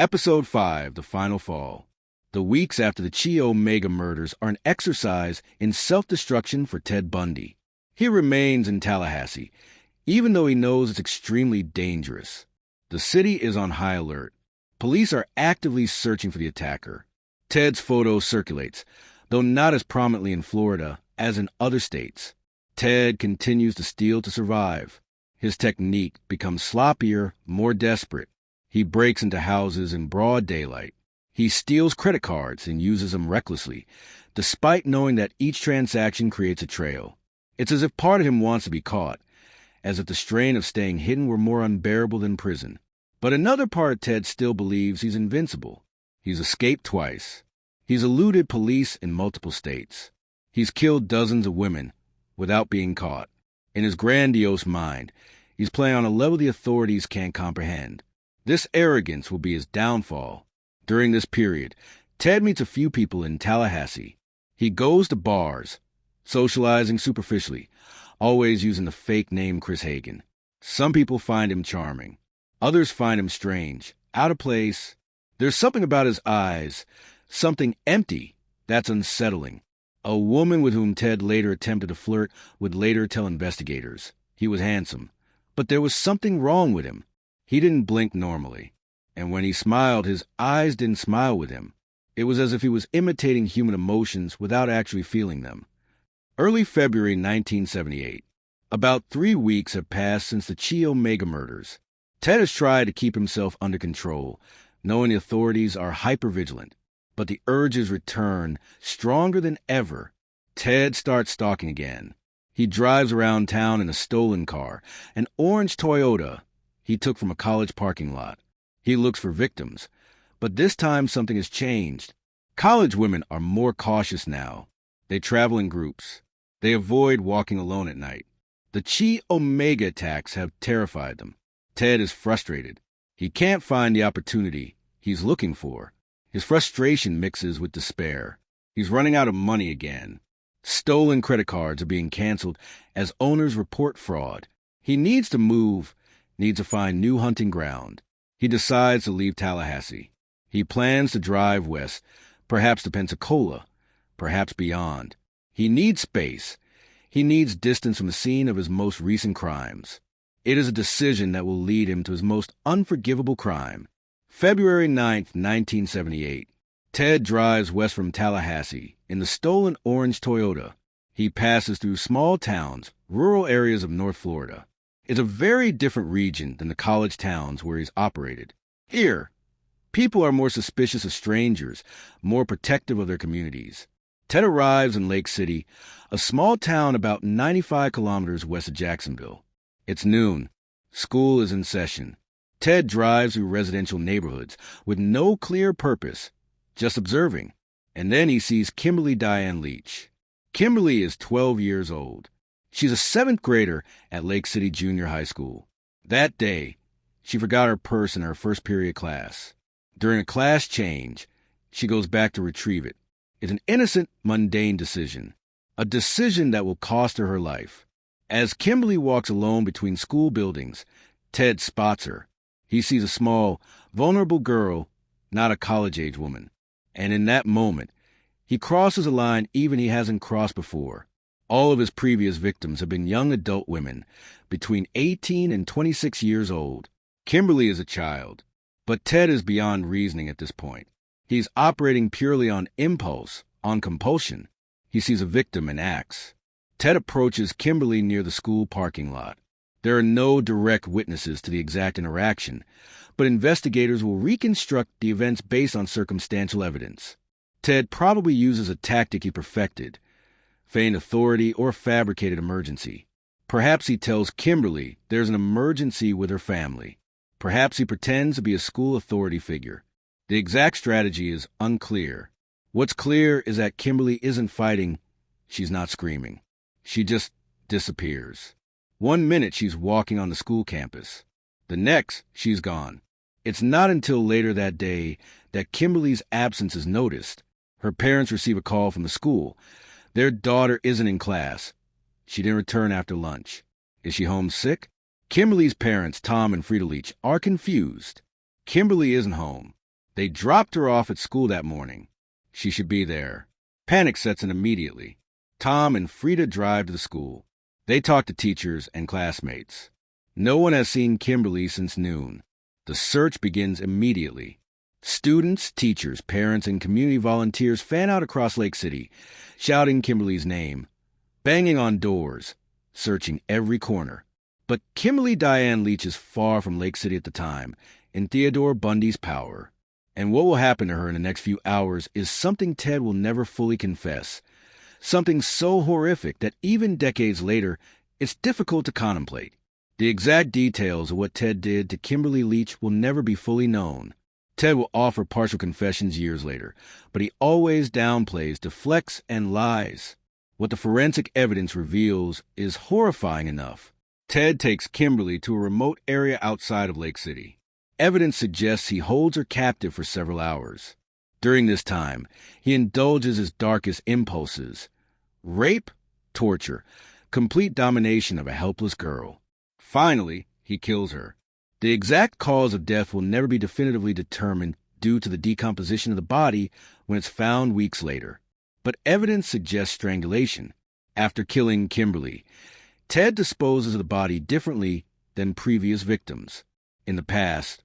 Episode 5, The Final Fall. The weeks after the Chi Omega murders are an exercise in self-destruction for Ted Bundy. He remains in Tallahassee, even though he knows it's extremely dangerous. The city is on high alert. Police are actively searching for the attacker. Ted's photo circulates, though not as prominently in Florida as in other states. Ted continues to steal to survive. His technique becomes sloppier, more desperate. He breaks into houses in broad daylight. He steals credit cards and uses them recklessly, despite knowing that each transaction creates a trail. It's as if part of him wants to be caught, as if the strain of staying hidden were more unbearable than prison. But another part of Ted still believes he's invincible. He's escaped twice. He's eluded police in multiple states. He's killed dozens of women without being caught. In his grandiose mind, he's playing on a level the authorities can't comprehend. This arrogance will be his downfall. During this period, Ted meets a few people in Tallahassee. He goes to bars, socializing superficially, always using the fake name Chris Hagen. Some people find him charming. Others find him strange, out of place. There's something about his eyes, something empty, that's unsettling. A woman with whom Ted later attempted to flirt would later tell investigators he was handsome, but there was something wrong with him. He didn't blink normally, and when he smiled, his eyes didn't smile with him. It was as if he was imitating human emotions without actually feeling them. Early February 1978. About 3 weeks have passed since the Chi Omega murders. Ted has tried to keep himself under control, knowing the authorities are hypervigilant. But the urges return, stronger than ever. Ted starts stalking again. He drives around town in a stolen car, an orange Toyota he took from a college parking lot. He looks for victims, but this time something has changed. College women are more cautious now. They travel in groups. They avoid walking alone at night. The Chi Omega attacks have terrified them. Ted is frustrated. He can't find the opportunity he's looking for. His frustration mixes with despair. He's running out of money again. Stolen credit cards are being canceled as owners report fraud. He needs to move, needs to find new hunting ground. He decides to leave Tallahassee. He plans to drive west, perhaps to Pensacola, perhaps beyond. He needs space. He needs distance from the scene of his most recent crimes. It is a decision that will lead him to his most unforgivable crime. February 9th, 1978. Ted drives west from Tallahassee in the stolen orange Toyota. He passes through small towns, rural areas of North Florida. It's a very different region than the college towns where he's operated. Here, people are more suspicious of strangers, more protective of their communities. Ted arrives in Lake City, a small town about 95 kilometers west of Jacksonville. It's noon. School is in session. Ted drives through residential neighborhoods with no clear purpose, just observing. And then he sees Kimberly Diane Leach. Kimberly is 12 years old. She's a 7th grader at Lake City Junior High School. That day, she forgot her purse in her first period class. During a class change, she goes back to retrieve it. It's an innocent, mundane decision. A decision that will cost her her life. As Kimberly walks alone between school buildings, Ted spots her. He sees a small, vulnerable girl, not a college-age woman. And in that moment, he crosses a line even he hasn't crossed before. All of his previous victims have been young adult women, between 18 and 26 years old. Kimberly is a child, but Ted is beyond reasoning at this point. He's operating purely on impulse, on compulsion. He sees a victim and acts. Ted approaches Kimberly near the school parking lot. There are no direct witnesses to the exact interaction, but investigators will reconstruct the events based on circumstantial evidence. Ted probably uses a tactic he perfected, feigned authority or fabricated emergency. Perhaps he tells Kimberly there's an emergency with her family. Perhaps he pretends to be a school authority figure. The exact strategy is unclear. What's clear is that Kimberly isn't fighting. She's not screaming. She just disappears. 1 minute she's walking on the school campus. The next, she's gone. It's not until later that day that Kimberly's absence is noticed. Her parents receive a call from the school. Their daughter isn't in class. She didn't return after lunch. Is she homesick? Kimberly's parents, Tom and Frida Leach, are confused. Kimberly isn't home. They dropped her off at school that morning. She should be there. Panic sets in immediately. Tom and Frida drive to the school. They talk to teachers and classmates. No one has seen Kimberly since noon. The search begins immediately. Students, teachers, parents, and community volunteers fan out across Lake City, shouting Kimberly's name, banging on doors, searching every corner. But Kimberly Diane Leach is far from Lake City at the time, in Theodore Bundy's power. And what will happen to her in the next few hours is something Ted will never fully confess. Something so horrific that even decades later, it's difficult to contemplate. The exact details of what Ted did to Kimberly Leach will never be fully known. Ted will offer partial confessions years later, but he always downplays, deflects, and lies. What the forensic evidence reveals is horrifying enough. Ted takes Kimberly to a remote area outside of Lake City. Evidence suggests he holds her captive for several hours. During this time, he indulges his darkest impulses: rape, torture, complete domination of a helpless girl. Finally, he kills her. The exact cause of death will never be definitively determined due to the decomposition of the body when it's found weeks later. But evidence suggests strangulation. After killing Kimberly, Ted disposes of the body differently than previous victims. In the past,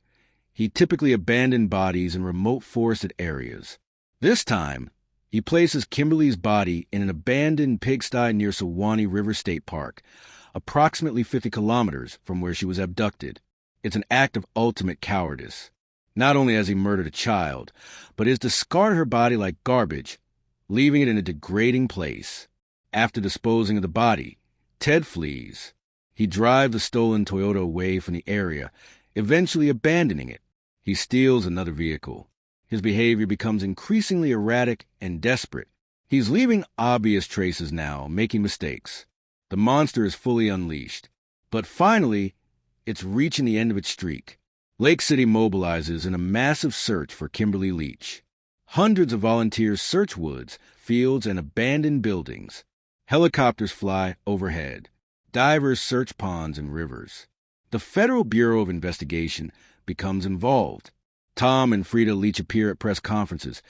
he typically abandoned bodies in remote forested areas. This time, he places Kimberly's body in an abandoned pigsty near Suwannee River State Park, approximately 50 kilometers from where she was abducted. It's an act of ultimate cowardice. Not only has he murdered a child, but has discarded her body like garbage, leaving it in a degrading place. After disposing of the body, Ted flees. He drives the stolen Toyota away from the area, eventually abandoning it. He steals another vehicle. His behavior becomes increasingly erratic and desperate. He's leaving obvious traces now, making mistakes. The monster is fully unleashed. But finally, it's reaching the end of its streak. Lake City mobilizes in a massive search for Kimberly Leach. Hundreds of volunteers search woods, fields, and abandoned buildings. Helicopters fly overhead. Divers search ponds and rivers. The Federal Bureau of Investigation becomes involved. Tom and Frida Leach appear at press conferences,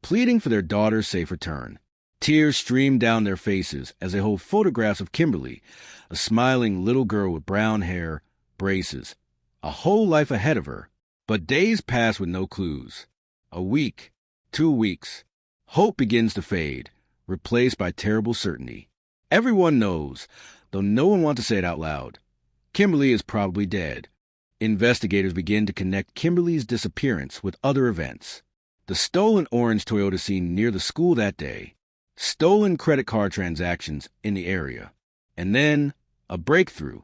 pleading for their daughter's safe return. Tears stream down their faces as they hold photographs of Kimberly, a smiling little girl with brown hair, braces, a whole life ahead of her. But days pass with no clues. A week, 2 weeks. Hope begins to fade, replaced by terrible certainty. Everyone knows, though no one wants to say it out loud. Kimberly is probably dead. Investigators begin to connect Kimberly's disappearance with other events. The stolen orange Toyota seen near the school that day, stolen credit card transactions in the area, and then a breakthrough.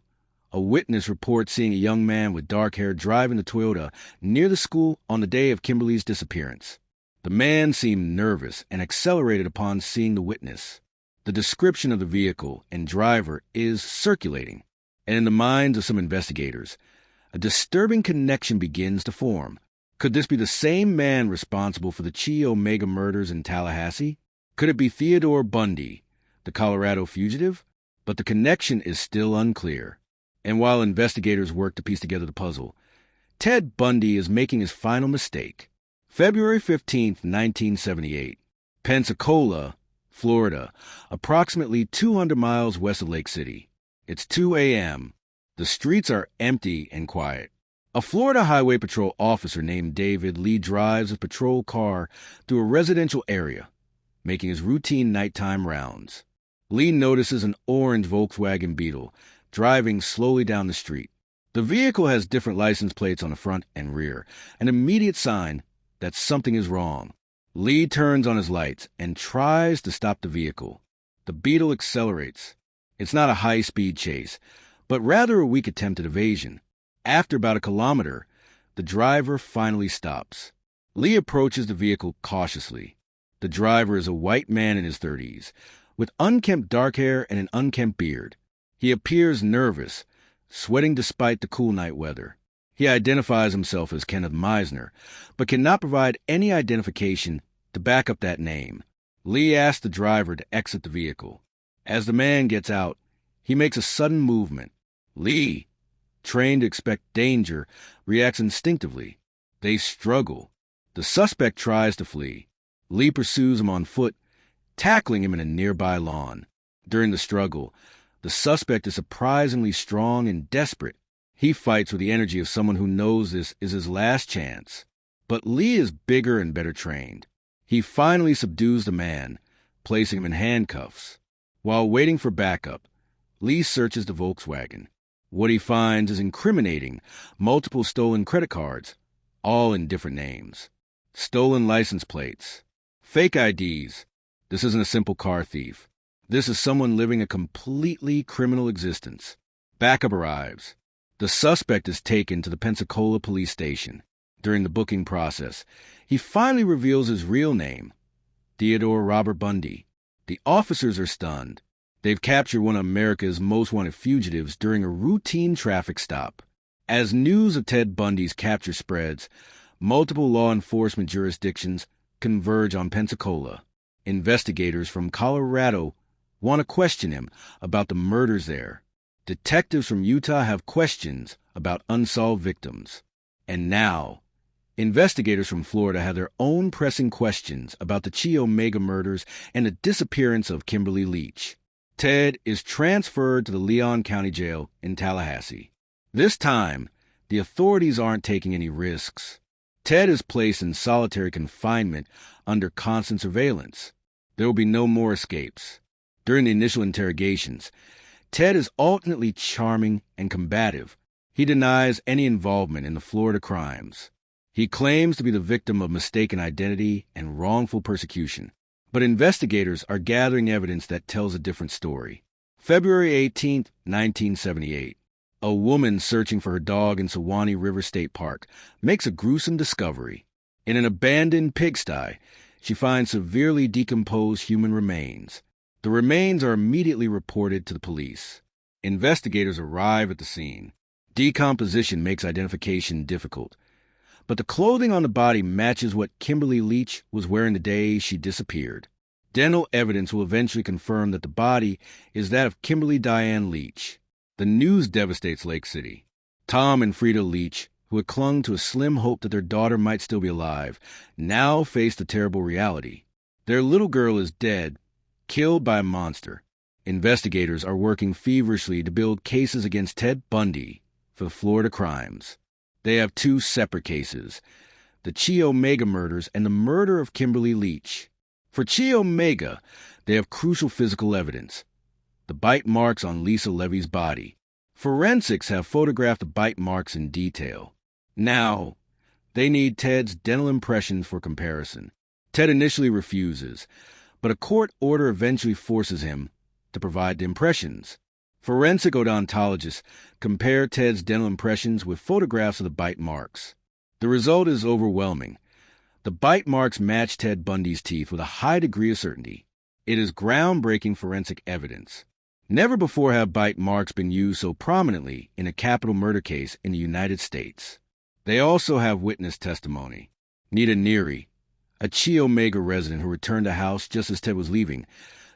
A witness reports seeing a young man with dark hair driving the Toyota near the school on the day of Kimberly's disappearance. The man seemed nervous and accelerated upon seeing the witness. The description of the vehicle and driver is circulating, and in the minds of some investigators, a disturbing connection begins to form. Could this be the same man responsible for the Chi Omega murders in Tallahassee? Could it be Theodore Bundy, the Colorado fugitive? But the connection is still unclear. And while investigators work to piece together the puzzle, Ted Bundy is making his final mistake. February 15, 1978, Pensacola, Florida, approximately 200 miles west of Lake City. It's 2 a.m. The streets are empty and quiet. A Florida Highway Patrol officer named David Lee drives a patrol car through a residential area, making his routine nighttime rounds. Lee notices an orange Volkswagen Beetle driving slowly down the street. The vehicle has different license plates on the front and rear, an immediate sign that something is wrong. Lee turns on his lights and tries to stop the vehicle. The Beetle accelerates. It's not a high-speed chase, but rather a weak attempt at evasion. After about a kilometer, the driver finally stops. Lee approaches the vehicle cautiously. The driver is a white man in his 30s, with unkempt dark hair and an unkempt beard. He appears nervous, sweating despite the cool night weather. He identifies himself as Kenneth Meisner, but cannot provide any identification to back up that name. Lee asks the driver to exit the vehicle. As the man gets out, he makes a sudden movement. Lee, trained to expect danger, reacts instinctively. They struggle. The suspect tries to flee. Lee pursues him on foot, tackling him in a nearby lawn. During the struggle, the suspect is surprisingly strong and desperate. He fights with the energy of someone who knows this is his last chance. But Lee is bigger and better trained. He finally subdues the man, placing him in handcuffs. While waiting for backup, Lee searches the Volkswagen. What he finds is incriminating: multiple stolen credit cards, all in different names. Stolen license plates. Fake IDs. This isn't a simple car thief. This is someone living a completely criminal existence. Backup arrives. The suspect is taken to the Pensacola police station. During the booking process, he finally reveals his real name: Theodore Robert Bundy. The officers are stunned. They've captured one of America's most wanted fugitives during a routine traffic stop. As news of Ted Bundy's capture spreads, multiple law enforcement jurisdictions converge on Pensacola. Investigators from Colorado want to question him about the murders there. Detectives from Utah have questions about unsolved victims. And now, investigators from Florida have their own pressing questions about the Chi Omega murders and the disappearance of Kimberly Leach. Ted is transferred to the Leon County Jail in Tallahassee. This time, the authorities aren't taking any risks. Ted is placed in solitary confinement under constant surveillance. There will be no more escapes. During the initial interrogations, Ted is alternately charming and combative. He denies any involvement in the Florida crimes. He claims to be the victim of mistaken identity and wrongful persecution. But investigators are gathering evidence that tells a different story. February 18, 1978. A woman searching for her dog in Sewanee River State Park makes a gruesome discovery. In an abandoned pigsty, she finds severely decomposed human remains. The remains are immediately reported to the police. Investigators arrive at the scene. Decomposition makes identification difficult, but the clothing on the body matches what Kimberly Leach was wearing the day she disappeared. Dental evidence will eventually confirm that the body is that of Kimberly Diane Leach. The news devastates Lake City. Tom and Frida Leach, who had clung to a slim hope that their daughter might still be alive, now face the terrible reality. Their little girl is dead, killed by a monster. Investigators are working feverishly to build cases against Ted Bundy for the Florida crimes. They have two separate cases: the Chi Omega murders and the murder of Kimberly Leach. For Chi Omega, they have crucial physical evidence: the bite marks on Lisa Levy's body. Forensics have photographed the bite marks in detail. Now, they need Ted's dental impressions for comparison. Ted initially refuses, but a court order eventually forces him to provide the impressions. Forensic odontologists compare Ted's dental impressions with photographs of the bite marks. The result is overwhelming. The bite marks match Ted Bundy's teeth with a high degree of certainty. It is groundbreaking forensic evidence. Never before have bite marks been used so prominently in a capital murder case in the United States. They also have witness testimony. Nita Neary, a Chi Omega resident who returned the house just as Ted was leaving,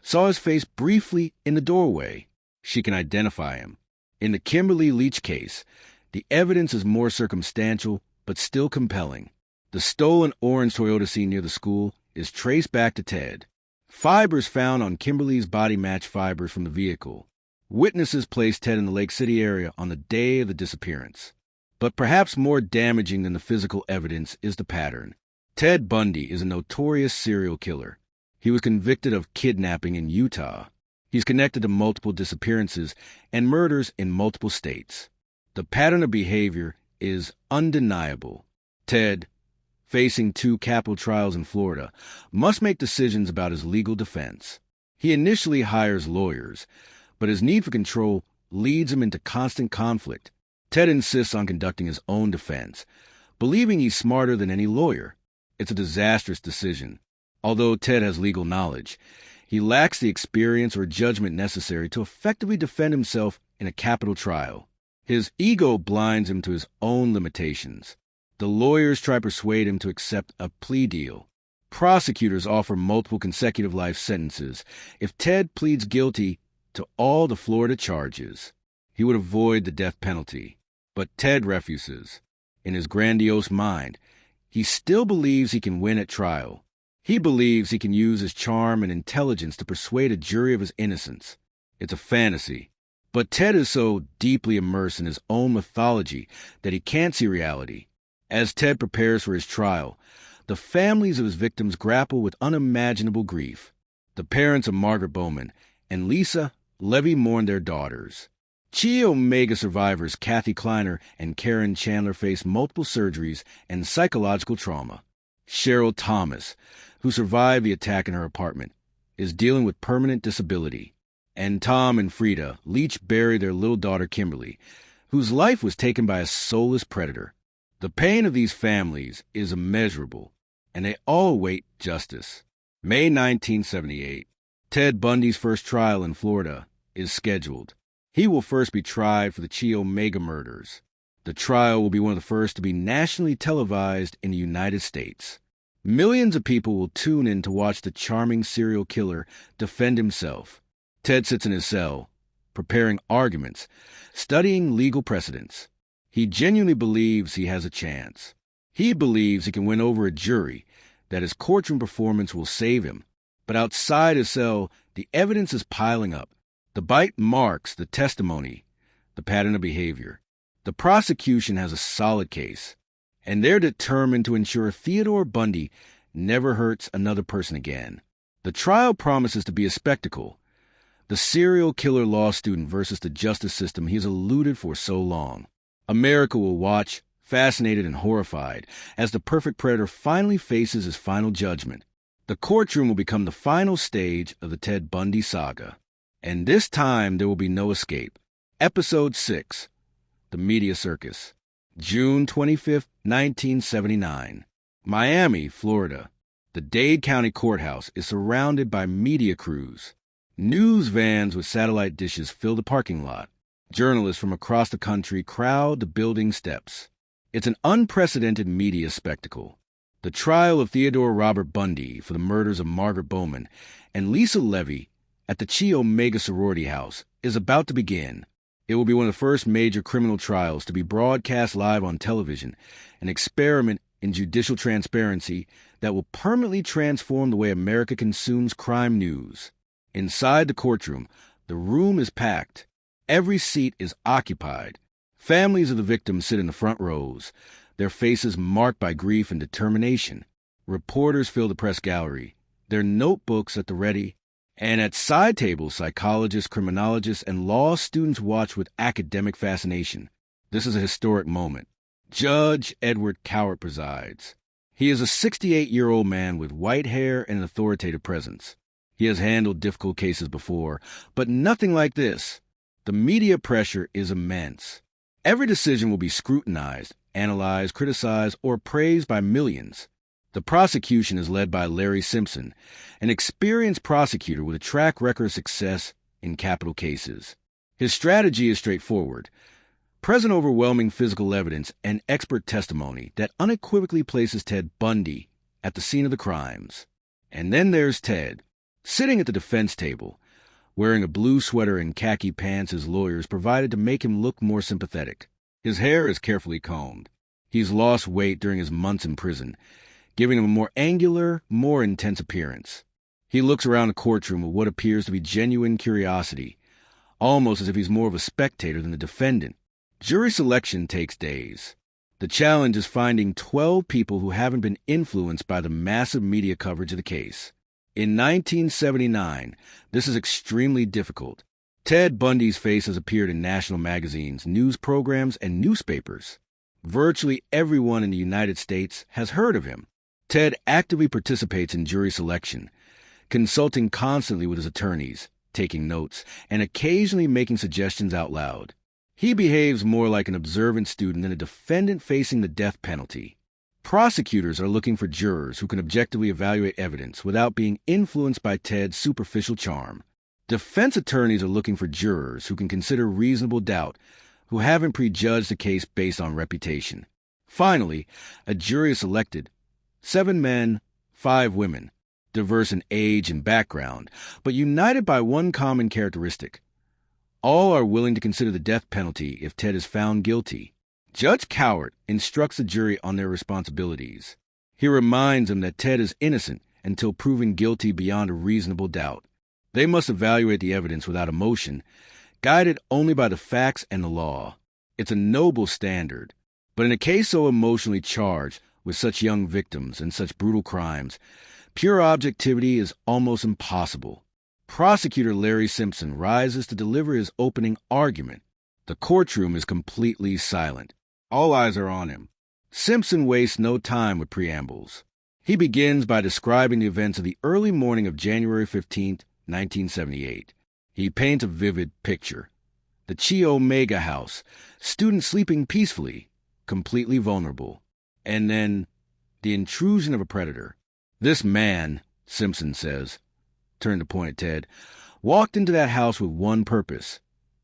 saw his face briefly in the doorway. She can identify him. In the Kimberly Leach case, the evidence is more circumstantial but still compelling. The stolen orange Toyota scene near the school is traced back to Ted. Fibers found on Kimberly's body match fibers from the vehicle. Witnesses placed Ted in the Lake City area on the day of the disappearance. But perhaps more damaging than the physical evidence is the pattern. Ted Bundy is a notorious serial killer. He was convicted of kidnapping in Utah. He's connected to multiple disappearances and murders in multiple states. The pattern of behavior is undeniable. Ted, facing 2 capital trials in Florida, must make decisions about his legal defense. He initially hires lawyers, but his need for control leads him into constant conflict. Ted insists on conducting his own defense, believing he's smarter than any lawyer. It's a disastrous decision. Although Ted has legal knowledge, he lacks the experience or judgment necessary to effectively defend himself in a capital trial. His ego blinds him to his own limitations. The lawyers try to persuade him to accept a plea deal. Prosecutors offer multiple consecutive life sentences if Ted pleads guilty to all the Florida charges. He would avoid the death penalty. But Ted refuses. In his grandiose mind, he still believes he can win at trial. He believes he can use his charm and intelligence to persuade a jury of his innocence. It's a fantasy. But Ted is so deeply immersed in his own mythology that he can't see reality. As Ted prepares for his trial, the families of his victims grapple with unimaginable grief. The parents of Margaret Bowman and Lisa Levy mourn their daughters. Chi Omega survivors Kathy Kleiner and Karen Chandler face multiple surgeries and psychological trauma. Cheryl Thomas, who survived the attack in her apartment, is dealing with permanent disability. And Tom and Frida Leach bury their little daughter Kimberly, whose life was taken by a soulless predator. The pain of these families is immeasurable, and they all await justice. May 1978. Ted Bundy's first trial in Florida is scheduled. He will first be tried for the Chi Omega murders. The trial will be one of the first to be nationally televised in the United States. Millions of people will tune in to watch the charming serial killer defend himself. Ted sits in his cell, preparing arguments, studying legal precedents. He genuinely believes he has a chance. He believes he can win over a jury, that his courtroom performance will save him. But outside his cell, the evidence is piling up. The bite marks the testimony, the pattern of behavior. The prosecution has a solid case, and they're determined to ensure Theodore Bundy never hurts another person again. The trial promises to be a spectacle. The serial killer law student versus the justice system he's eluded for so long. America will watch, fascinated and horrified, as the perfect predator finally faces his final judgment. The courtroom will become the final stage of the Ted Bundy saga. And this time there will be no escape. Episode 6. The Media Circus. June 25, 1979. Miami, Florida. The Dade County Courthouse is surrounded by media crews. News vans with satellite dishes fill the parking lot. Journalists from across the country crowd the building steps. It's an unprecedented media spectacle. The trial of Theodore Robert Bundy for the murders of Margaret Bowman and Lisa Levy at the Chi Omega sorority house is about to begin. It will be one of the first major criminal trials to be broadcast live on television, an experiment in judicial transparency that will permanently transform the way America consumes crime news. Inside the courtroom, the room is packed. Every seat is occupied. Families of the victims sit in the front rows, their faces marked by grief and determination. Reporters fill the press gallery, their notebooks at the ready. And at side tables, psychologists, criminologists, and law students watch with academic fascination. This is a historic moment. Judge Edward Cowart presides. He is a 68-year-old man with white hair and an authoritative presence. He has handled difficult cases before, but nothing like this. The media pressure is immense. Every decision will be scrutinized, analyzed, criticized, or praised by millions. The prosecution is led by Larry Simpson, an experienced prosecutor with a track record of success in capital cases. His strategy is straightforward. Present overwhelming physical evidence and expert testimony that unequivocally places Ted Bundy at the scene of the crimes. And then there's Ted, sitting at the defense table, wearing a blue sweater and khaki pants his lawyers provided to make him look more sympathetic. His hair is carefully combed. He's lost weight during his months in prison, giving him a more angular, more intense appearance. He looks around the courtroom with what appears to be genuine curiosity, almost as if he's more of a spectator than the defendant. Jury selection takes days. The challenge is finding 12 people who haven't been influenced by the massive media coverage of the case. In 1979, this is extremely difficult. Ted Bundy's face has appeared in national magazines, news programs, and newspapers. Virtually everyone in the United States has heard of him. Ted actively participates in jury selection, consulting constantly with his attorneys, taking notes, and occasionally making suggestions out loud. He behaves more like an observant student than a defendant facing the death penalty. Prosecutors are looking for jurors who can objectively evaluate evidence without being influenced by Ted's superficial charm. Defense attorneys are looking for jurors who can consider reasonable doubt, who haven't prejudged the case based on reputation. Finally, a jury is selected. 7 men, 5 women, diverse in age and background, but united by one common characteristic. All are willing to consider the death penalty if Ted is found guilty. Judge Cowart instructs the jury on their responsibilities. He reminds him that Ted is innocent until proven guilty beyond a reasonable doubt. They must evaluate the evidence without emotion, guided only by the facts and the law. It's a noble standard, but in a case so emotionally charged with such young victims and such brutal crimes, pure objectivity is almost impossible. Prosecutor Larry Simpson rises to deliver his opening argument. The courtroom is completely silent. All eyes are on him. Simpson wastes no time with preambles. He begins by describing the events of the early morning of January 15, 1978. He paints a vivid picture. The Chi Omega house, students sleeping peacefully, completely vulnerable. And then, the intrusion of a predator. This man, Simpson says, turned to point at Ted, walked into that house with one purpose: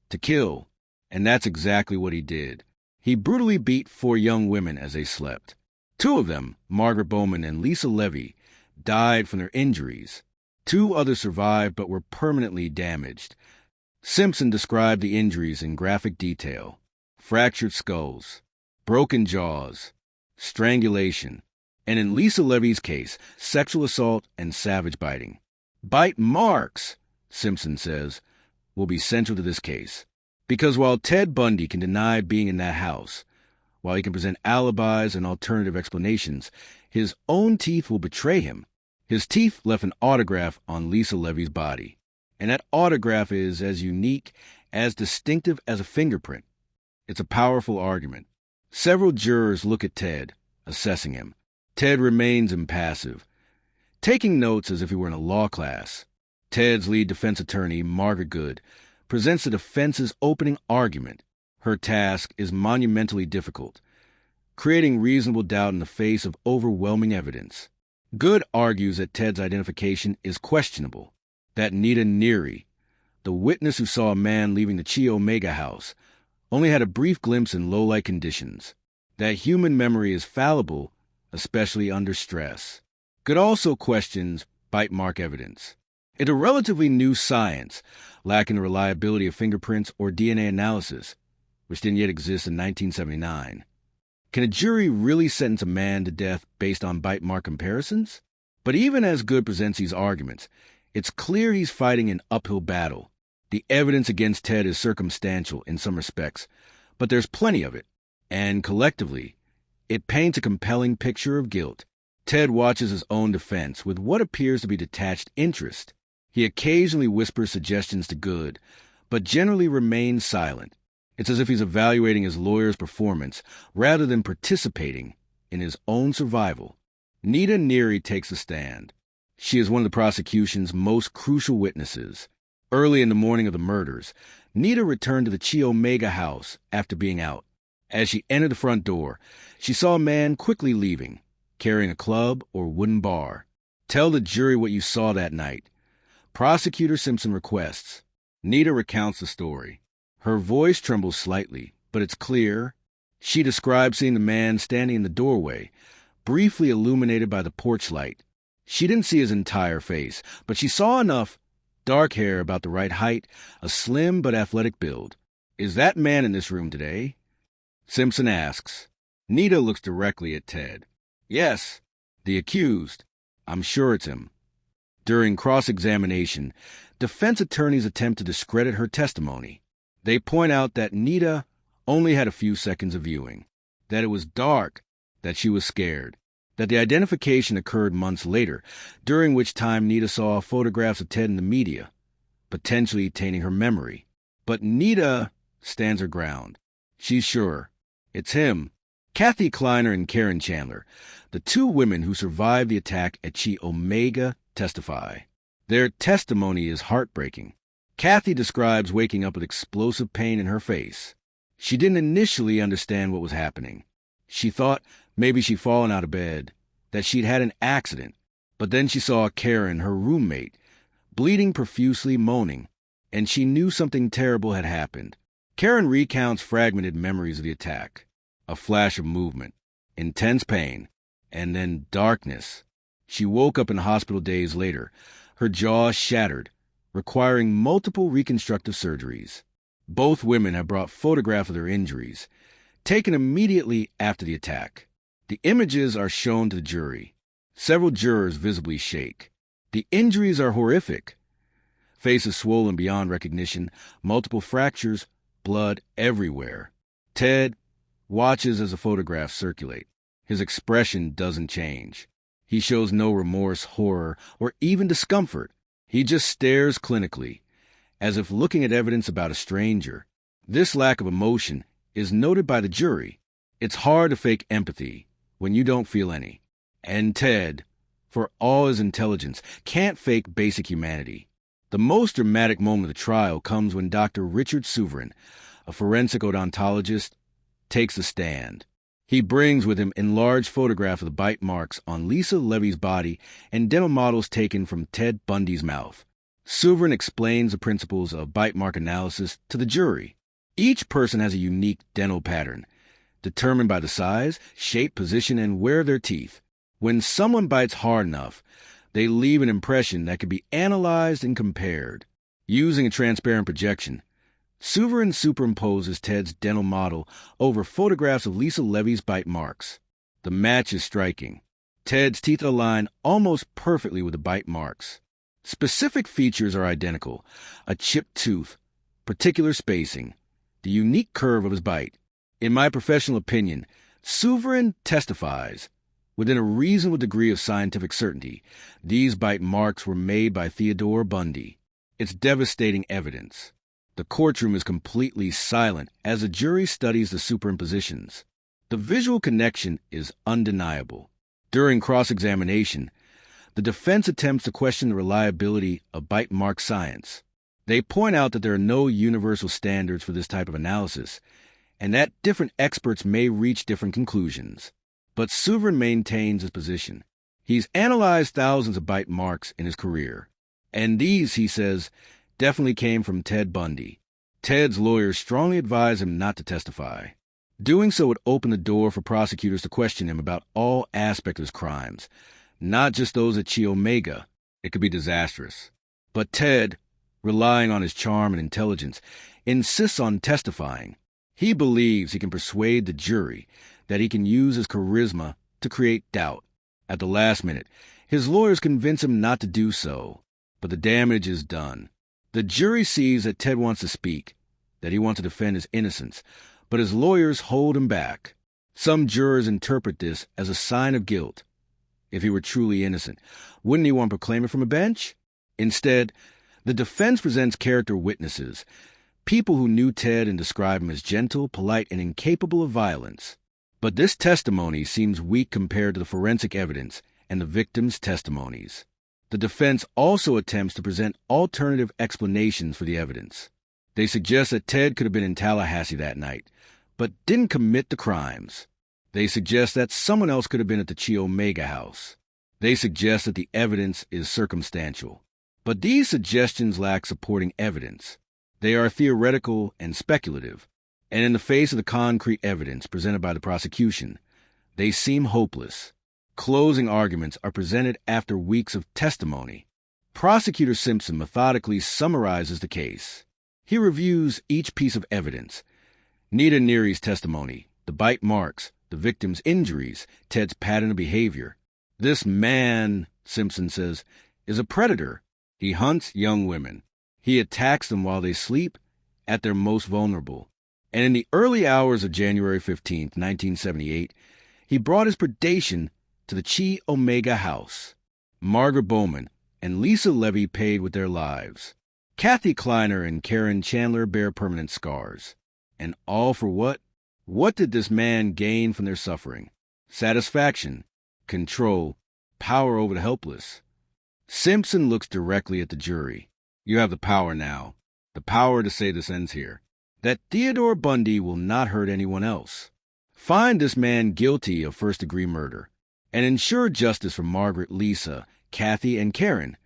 to kill. And that's exactly what he did. He brutally beat 4 young women as they slept. 2 of them, Margaret Bowman and Lisa Levy, died from their injuries. 2 others survived but were permanently damaged. Simpson described the injuries in graphic detail: fractured skulls, broken jaws, strangulation, and in Lisa Levy's case, sexual assault and savage biting. Bite marks, Simpson says, will be central to this case. Because while Ted Bundy can deny being in that house, while he can present alibis and alternative explanations, his own teeth will betray him. His teeth left an autograph on Lisa Levy's body, and that autograph is as unique, as distinctive as a fingerprint. It's a powerful argument. Several jurors look at Ted, assessing him. Ted remains impassive, taking notes as if he were in a law class. Ted's lead defense attorney, Margaret Good, presents the defense's opening argument. Her task is monumentally difficult, creating reasonable doubt in the face of overwhelming evidence. Good argues that Ted's identification is questionable, that Nita Neary, the witness who saw a man leaving the Chi Omega house, only had a brief glimpse in low-light conditions, that human memory is fallible, especially under stress. Good also questions bite mark evidence. It's a relatively new science, lacking the reliability of fingerprints or DNA analysis, which didn't yet exist in 1979. Can a jury really sentence a man to death based on bite mark comparisons? But even as Good presents these arguments, it's clear he's fighting an uphill battle. The evidence against Ted is circumstantial in some respects, but there's plenty of it, and collectively, it paints a compelling picture of guilt. Ted watches his own defense with what appears to be detached interest. He occasionally whispers suggestions to Good, but generally remains silent. It's as if he's evaluating his lawyer's performance rather than participating in his own survival. Nita Neary takes a stand. She is one of the prosecution's most crucial witnesses. Early in the morning of the murders, Nita returned to the Chi Omega house after being out. As she entered the front door, she saw a man quickly leaving, carrying a club or wooden bar. Tell the jury what you saw that night. Prosecutor Simpson requests. Nita recounts the story. Her voice trembles slightly, but it's clear. She describes seeing the man standing in the doorway, briefly illuminated by the porch light. She didn't see his entire face, but she saw enough: dark hair about the right height, a slim but athletic build. Is that man in this room today? Simpson asks. Nita looks directly at Ted. Yes, the accused. I'm sure it's him. During cross-examination, defense attorneys attempt to discredit her testimony. They point out that Nita only had a few seconds of viewing, that it was dark, that she was scared, that the identification occurred months later, during which time Nita saw photographs of Ted in the media, potentially tainting her memory. But Nita stands her ground. She's sure. It's him. Kathy Kleiner and Karen Chandler, the 2 women who survived the attack at Chi Omega, testify. Their testimony is heartbreaking. Kathy describes waking up with explosive pain in her face. She didn't initially understand what was happening. She thought maybe she'd fallen out of bed, that she'd had an accident. But then she saw Karen, her roommate, bleeding profusely, moaning, and she knew something terrible had happened. Karen recounts fragmented memories of the attack. A flash of movement, intense pain, and then darkness. She woke up in the hospital days later, her jaw shattered, requiring multiple reconstructive surgeries. Both women have brought photographs of their injuries, taken immediately after the attack. The images are shown to the jury. Several jurors visibly shake. The injuries are horrific. Faces swollen beyond recognition, multiple fractures, blood everywhere. Ted watches as the photographs circulate. His expression doesn't change. He shows no remorse, horror, or even discomfort. He just stares clinically, as if looking at evidence about a stranger. This lack of emotion is noted by the jury. It's hard to fake empathy when you don't feel any. And Ted, for all his intelligence, can't fake basic humanity. The most dramatic moment of the trial comes when Dr. Richard Souverin, a forensic odontologist, takes the stand. He brings with him enlarged photographs of the bite marks on Lisa Levy's body and dental models taken from Ted Bundy's mouth. Souverin explains the principles of bite mark analysis to the jury. Each person has a unique dental pattern, determined by the size, shape, position, and wear of their teeth. When someone bites hard enough, they leave an impression that can be analyzed and compared. Using a transparent projection, Souverin superimposes Ted's dental model over photographs of Lisa Levy's bite marks. The match is striking. Ted's teeth align almost perfectly with the bite marks. Specific features are identical: a chipped tooth, particular spacing, the unique curve of his bite. In my professional opinion, Souverin testifies, within a reasonable degree of scientific certainty, these bite marks were made by Theodore Bundy. It's devastating evidence. The courtroom is completely silent as the jury studies the superimpositions. The visual connection is undeniable. During cross-examination, the defense attempts to question the reliability of bite mark science. They point out that there are no universal standards for this type of analysis, and that different experts may reach different conclusions. But Souverin maintains his position. He's analyzed thousands of bite marks in his career, and these, he says, definitely came from Ted Bundy. Ted's lawyers strongly advise him not to testify. Doing so would open the door for prosecutors to question him about all aspects of his crimes, not just those at Chi Omega. It could be disastrous. But Ted, relying on his charm and intelligence, insists on testifying. He believes he can persuade the jury that he can use his charisma to create doubt. At the last minute, his lawyers convince him not to do so, but the damage is done. The jury sees that Ted wants to speak, that he wants to defend his innocence, but his lawyers hold him back. Some jurors interpret this as a sign of guilt. If he were truly innocent, wouldn't he want to proclaim it from a bench? Instead, the defense presents character witnesses, people who knew Ted and describe him as gentle, polite, and incapable of violence. But this testimony seems weak compared to the forensic evidence and the victims' testimonies. The defense also attempts to present alternative explanations for the evidence. They suggest that Ted could have been in Tallahassee that night, but didn't commit the crimes. They suggest that someone else could have been at the Chi Omega house. They suggest that the evidence is circumstantial. But these suggestions lack supporting evidence. They are theoretical and speculative, and in the face of the concrete evidence presented by the prosecution, they seem hopeless. Closing arguments are presented after weeks of testimony. Prosecutor Simpson methodically summarizes the case. He reviews each piece of evidence: Nita Neary's testimony, the bite marks, the victim's injuries, Ted's pattern of behavior. This man, Simpson says, is a predator. He hunts young women. He attacks them while they sleep, at their most vulnerable. And in the early hours of January 15th, 1978, he brought his predation to the Chi Omega house. Margaret Bowman and Lisa Levy paid with their lives. Kathy Kleiner and Karen Chandler bear permanent scars. And all for what? What did this man gain from their suffering? Satisfaction, control, power over the helpless. Simpson looks directly at the jury. You have the power now, the power to say this ends here, that Theodore Bundy will not hurt anyone else. Find this man guilty of first-degree murder, and ensure justice for Margaret, Lisa, Kathy, and Karen.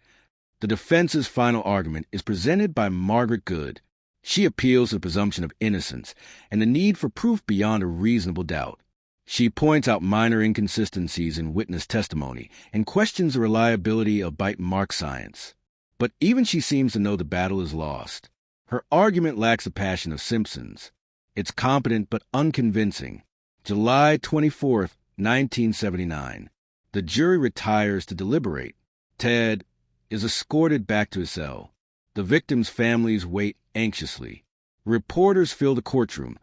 The defense's final argument is presented by Margaret Good. She appeals to the presumption of innocence and the need for proof beyond a reasonable doubt. She points out minor inconsistencies in witness testimony and questions the reliability of bite mark science. But even she seems to know the battle is lost. Her argument lacks the passion of Simpson's. It's competent but unconvincing. July 24th, 1979. The jury retires to deliberate. Ted is escorted back to his cell. The victims' families wait anxiously. Reporters fill the courtroom,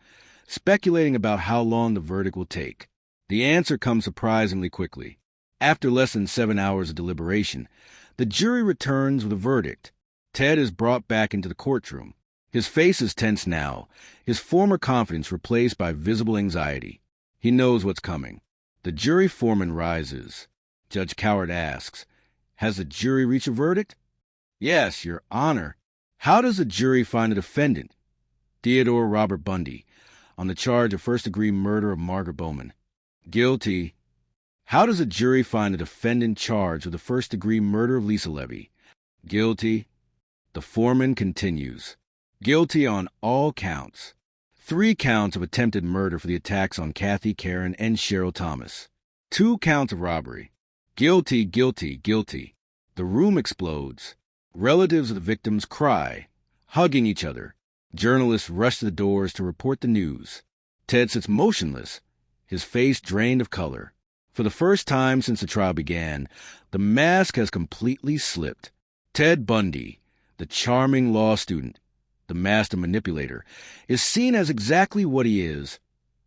speculating about how long the verdict will take. The answer comes surprisingly quickly. After less than 7 hours of deliberation, the jury returns with a verdict. Ted is brought back into the courtroom. His face is tense now, his former confidence replaced by visible anxiety. He knows what's coming. The jury foreman rises. Judge Coward asks, "Has the jury reached a verdict?" "Yes, Your Honor." "How does the jury find a defendant?" "Theodore Robert Bundy, on the charge of first-degree murder of Margaret Bowman." "Guilty." "How does a jury find a defendant charged with the first-degree murder of Lisa Levy?" "Guilty." The foreman continues. "Guilty on all counts. 3 counts of attempted murder for the attacks on Kathy, Karen, and Cheryl Thomas. 2 counts of robbery. Guilty, guilty, guilty." The room explodes. Relatives of the victims cry, hugging each other. Journalists rush to the doors to report the news. Ted sits motionless, his face drained of color. For the first time since the trial began, the mask has completely slipped. Ted Bundy, the charming law student, the master manipulator, is seen as exactly what he is,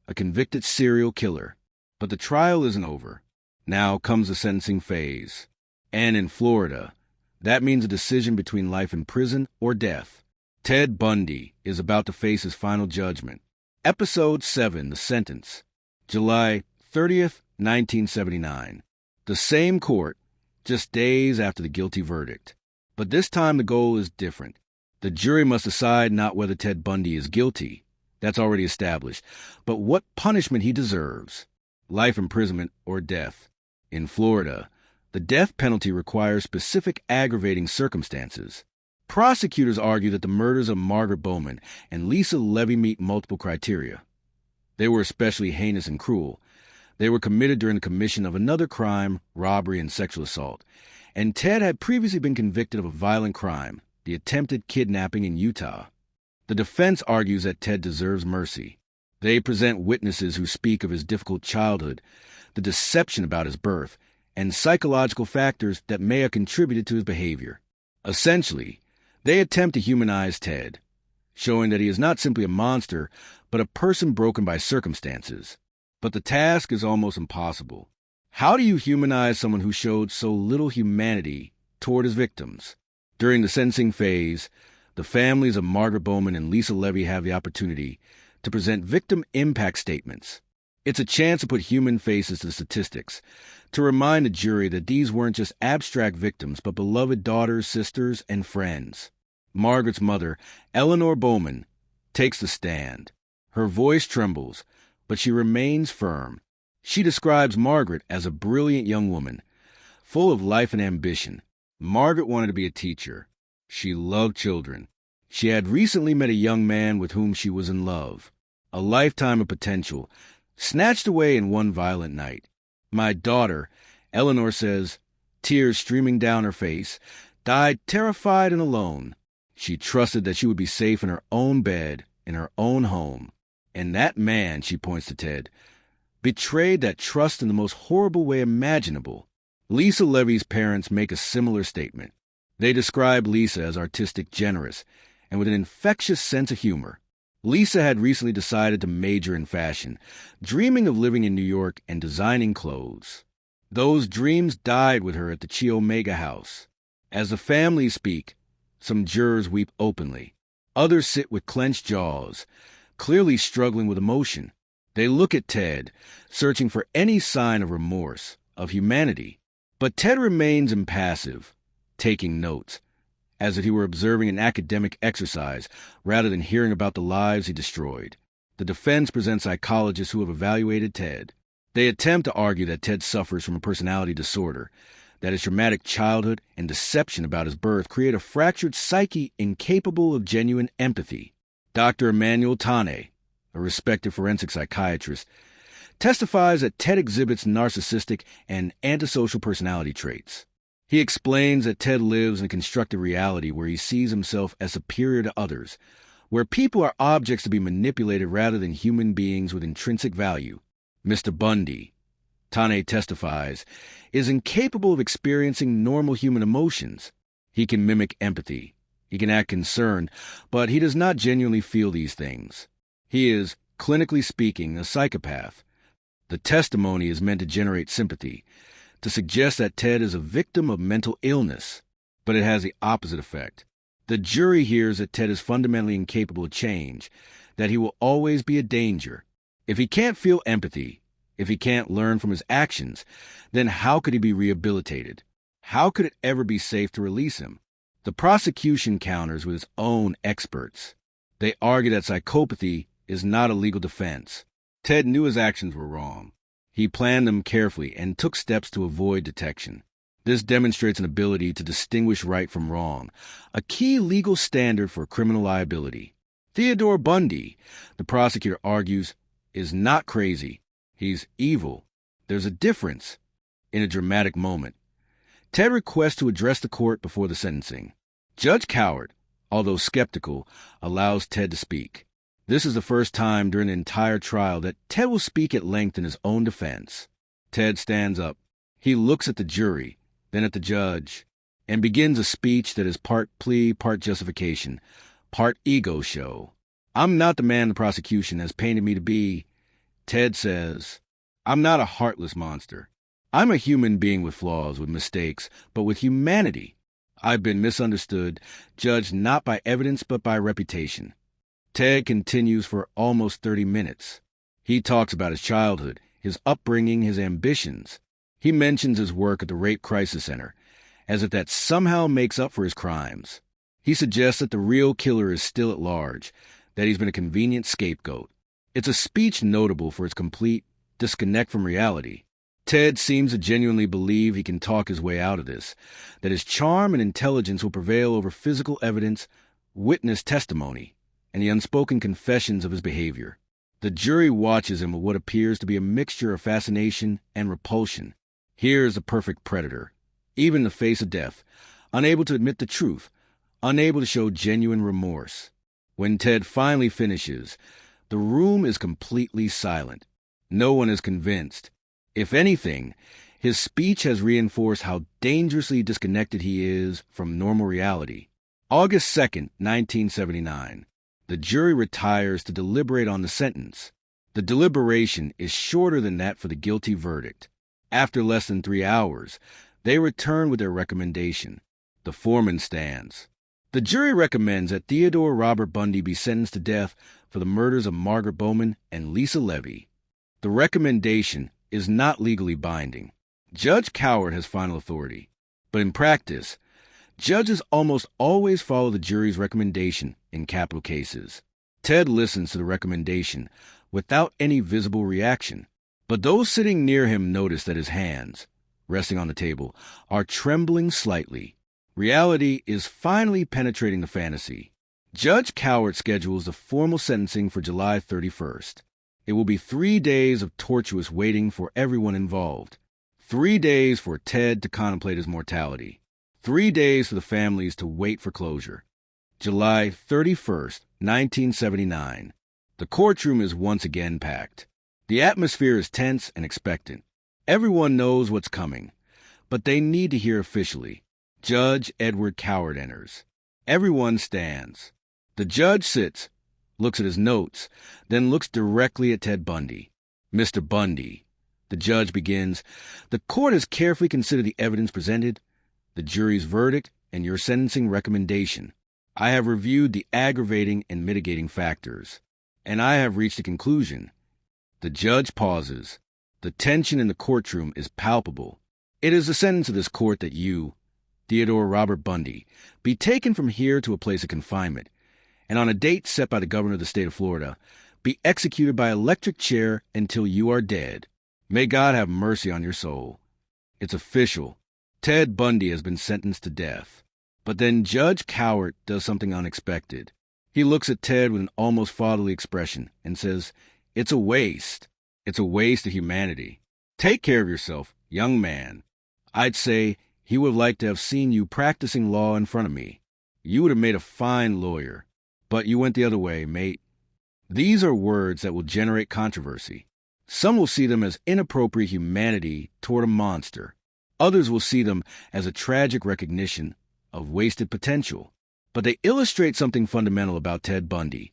a convicted serial killer. But the trial isn't over. Now comes the sentencing phase. And in Florida, that means a decision between life in prison or death. Ted Bundy is about to face his final judgment. Episode 7, The Sentence. July 30th, 1979. The same court, just days after the guilty verdict. But this time the goal is different. The jury must decide not whether Ted Bundy is guilty, that's already established, but what punishment he deserves, life imprisonment or death. In Florida, the death penalty requires specific aggravating circumstances. Prosecutors argue that the murders of Margaret Bowman and Lisa Levy meet multiple criteria. They were especially heinous and cruel. They were committed during the commission of another crime, robbery and sexual assault, and Ted had previously been convicted of a violent crime, the attempted kidnapping in Utah. The defense argues that Ted deserves mercy. They present witnesses who speak of his difficult childhood, the deception about his birth, and psychological factors that may have contributed to his behavior. Essentially, they attempt to humanize Ted, showing that he is not simply a monster, but a person broken by circumstances. But the task is almost impossible. How do you humanize someone who showed so little humanity toward his victims? During the sentencing phase, the families of Margaret Bowman and Lisa Levy have the opportunity to present victim impact statements. It's a chance to put human faces to the statistics, to remind the jury that these weren't just abstract victims, but beloved daughters, sisters, and friends. Margaret's mother, Eleanor Bowman, takes the stand. Her voice trembles, but she remains firm. She describes Margaret as a brilliant young woman, full of life and ambition. Margaret wanted to be a teacher. She loved children. She had recently met a young man with whom she was in love. A lifetime of potential, snatched away in one violent night. My daughter, Eleanor says, tears streaming down her face, died terrified and alone. She trusted that she would be safe in her own bed, in her own home. And that man, she points to Ted, betrayed that trust in the most horrible way imaginable. Lisa Levy's parents make a similar statement. They describe Lisa as artistic, generous, and with an infectious sense of humor. Lisa had recently decided to major in fashion, dreaming of living in New York and designing clothes. Those dreams died with her at the Chi Omega house. As the families speak, some jurors weep openly. Others sit with clenched jaws, clearly struggling with emotion. They look at Ted, searching for any sign of remorse, of humanity. But Ted remains impassive, taking notes, as if he were observing an academic exercise rather than hearing about the lives he destroyed. The defense presents psychologists who have evaluated Ted. They attempt to argue that Ted suffers from a personality disorder, that his traumatic childhood and deception about his birth create a fractured psyche incapable of genuine empathy. Dr. Emmanuel Tane, a respected forensic psychiatrist, testifies that Ted exhibits narcissistic and antisocial personality traits. He explains that Ted lives in a constructed reality where he sees himself as superior to others, where people are objects to be manipulated rather than human beings with intrinsic value. Mr. Bundy, Tane testifies, is incapable of experiencing normal human emotions. He can mimic empathy. He can act concerned, but he does not genuinely feel these things. He is, clinically speaking, a psychopath. The testimony is meant to generate sympathy, to suggest that Ted is a victim of mental illness, but it has the opposite effect. The jury hears that Ted is fundamentally incapable of change, that he will always be a danger. If he can't feel empathy, if he can't learn from his actions, then how could he be rehabilitated? How could it ever be safe to release him? The prosecution counters with its own experts. They argue that psychopathy is not a legal defense. Ted knew his actions were wrong. He planned them carefully and took steps to avoid detection. This demonstrates an ability to distinguish right from wrong, a key legal standard for criminal liability. Theodore Bundy, the prosecutor argues, is not crazy. He's evil. There's a difference. In a dramatic moment, Ted requests to address the court before the sentencing. Judge Coward, although skeptical, allows Ted to speak. This is the first time during the entire trial that Ted will speak at length in his own defense. Ted stands up. He looks at the jury, then at the judge, and begins a speech that is part plea, part justification, part ego show. I'm not the man the prosecution has painted me to be. Ted says, I'm not a heartless monster. I'm a human being with flaws, with mistakes, but with humanity. I've been misunderstood, judged not by evidence but by reputation. Ted continues for almost 30 minutes. He talks about his childhood, his upbringing, his ambitions. He mentions his work at the Rape Crisis Center, as if that somehow makes up for his crimes. He suggests that the real killer is still at large, that he's been a convenient scapegoat. It's a speech notable for its complete disconnect from reality. Ted seems to genuinely believe he can talk his way out of this, that his charm and intelligence will prevail over physical evidence, witness testimony, and the unspoken confessions of his behavior. The jury watches him with what appears to be a mixture of fascination and repulsion. Here is a perfect predator, even in the face of death, unable to admit the truth, unable to show genuine remorse. When Ted finally finishes, the room is completely silent. No one is convinced. If anything, his speech has reinforced how dangerously disconnected he is from normal reality. August 2nd, 1979. The jury retires to deliberate on the sentence. The deliberation is shorter than that for the guilty verdict. After less than 3 hours, they return with their recommendation. The foreman stands. The jury recommends that Theodore Robert Bundy be sentenced to death for the murders of Margaret Bowman and Lisa Levy. The recommendation is not legally binding. Judge Coward has final authority. But in practice, judges almost always follow the jury's recommendation in capital cases. Ted listens to the recommendation without any visible reaction. But those sitting near him notice that his hands, resting on the table, are trembling slightly. Reality is finally penetrating the fantasy. Judge Coward schedules the formal sentencing for July 31st. It will be 3 days of tortuous waiting for everyone involved. 3 days for Ted to contemplate his mortality. 3 days for the families to wait for closure. July 31st, 1979. The courtroom is once again packed. The atmosphere is tense and expectant. Everyone knows what's coming, but they need to hear officially. Judge Edward Coward enters. Everyone stands. The judge sits, looks at his notes, then looks directly at Ted Bundy. Mr. Bundy, the judge begins, the court has carefully considered the evidence presented, the jury's verdict, and your sentencing recommendation. I have reviewed the aggravating and mitigating factors, and I have reached a conclusion. The judge pauses. The tension in the courtroom is palpable. It is the sentence of this court that you, Theodore Robert Bundy, be taken from here to a place of confinement, and on a date set by the governor of the state of Florida, be executed by electric chair until you are dead. May God have mercy on your soul. It's official. Ted Bundy has been sentenced to death. But then Judge Coward does something unexpected. He looks at Ted with an almost fatherly expression and says, "It's a waste. It's a waste of humanity. Take care of yourself, young man. I'd say he would have liked to have seen you practicing law in front of me. You would have made a fine lawyer. But you went the other way, mate." These are words that will generate controversy. Some will see them as inappropriate humanity toward a monster. Others will see them as a tragic recognition of wasted potential. But they illustrate something fundamental about Ted Bundy.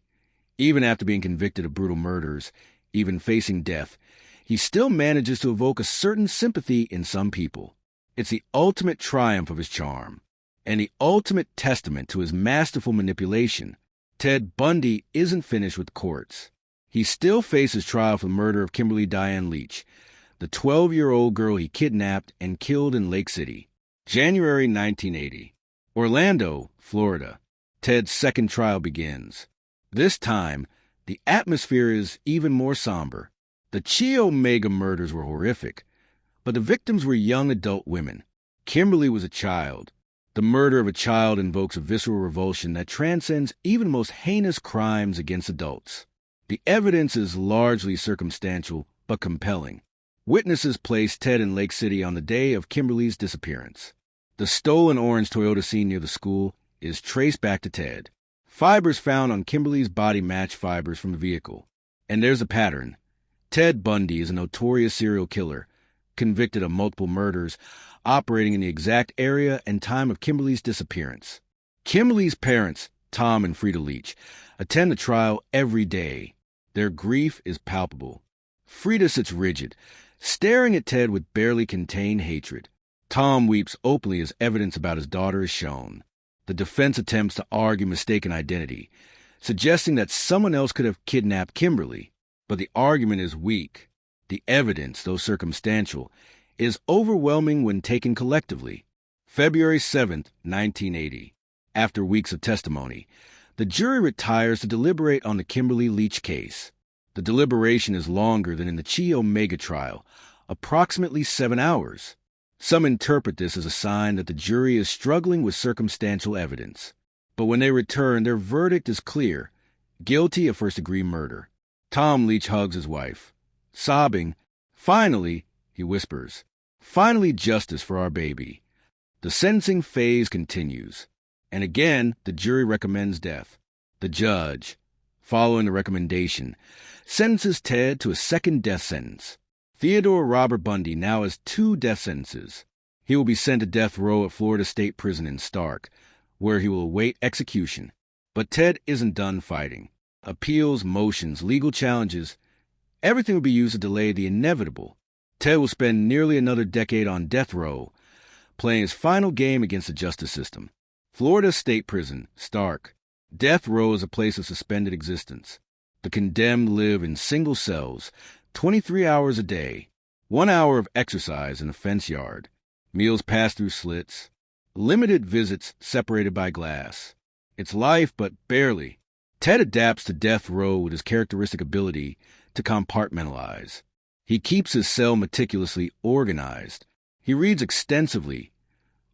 Even after being convicted of brutal murders, even facing death, he still manages to evoke a certain sympathy in some people. It's the ultimate triumph of his charm, and the ultimate testament to his masterful manipulation. Ted Bundy isn't finished with courts. He still faces trial for the murder of Kimberly Diane Leach, the 12-year-old girl he kidnapped and killed in Lake City. January 1980. Orlando, Florida. Ted's second trial begins. This time, the atmosphere is even more somber. The Chi Omega murders were horrific, but the victims were young adult women. Kimberly was a child. The murder of a child invokes a visceral revulsion that transcends even most heinous crimes against adults. The evidence is largely circumstantial, but compelling. Witnesses placed Ted in Lake City on the day of Kimberly's disappearance. The stolen orange Toyota seen near the school is traced back to Ted. Fibers found on Kimberly's body match fibers from the vehicle. And there's a pattern. Ted Bundy is a notorious serial killer, convicted of multiple murders, operating in the exact area and time of Kimberly's disappearance. Kimberly's parents, Tom and Frida Leach, attend the trial every day. Their grief is palpable. Frida sits rigid, staring at Ted with barely contained hatred. Tom weeps openly as evidence about his daughter is shown. The defense attempts to argue mistaken identity, suggesting that someone else could have kidnapped Kimberly, but the argument is weak. The evidence, though circumstantial, is overwhelming when taken collectively. February 7th, 1980. After weeks of testimony, the jury retires to deliberate on the Kimberly Leach case. The deliberation is longer than in the Chi Omega trial, approximately 7 hours. Some interpret this as a sign that the jury is struggling with circumstantial evidence. But when they return, their verdict is clear: guilty of first-degree murder. Tom Leach hugs his wife. Sobbing, "Finally," he whispers, "finally justice for our baby." The sentencing phase continues, and again the jury recommends death. The judge, following the recommendation, sentences Ted to a second death sentence. Theodore Robert Bundy now has 2 death sentences. He will be sent to death row at Florida State Prison in Stark, where he will await execution. But Ted isn't done fighting. Appeals, motions, legal challenges, everything will be used to delay the inevitable. Ted will spend nearly another decade on death row, playing his final game against the justice system. Florida State Prison, Stark. Death row is a place of suspended existence. The condemned live in single cells, 23 hours a day, 1 hour of exercise in a fence yard, meals passed through slits, limited visits separated by glass. It's life, but barely. Ted adapts to death row with his characteristic ability to compartmentalize. He keeps his cell meticulously organized. He reads extensively.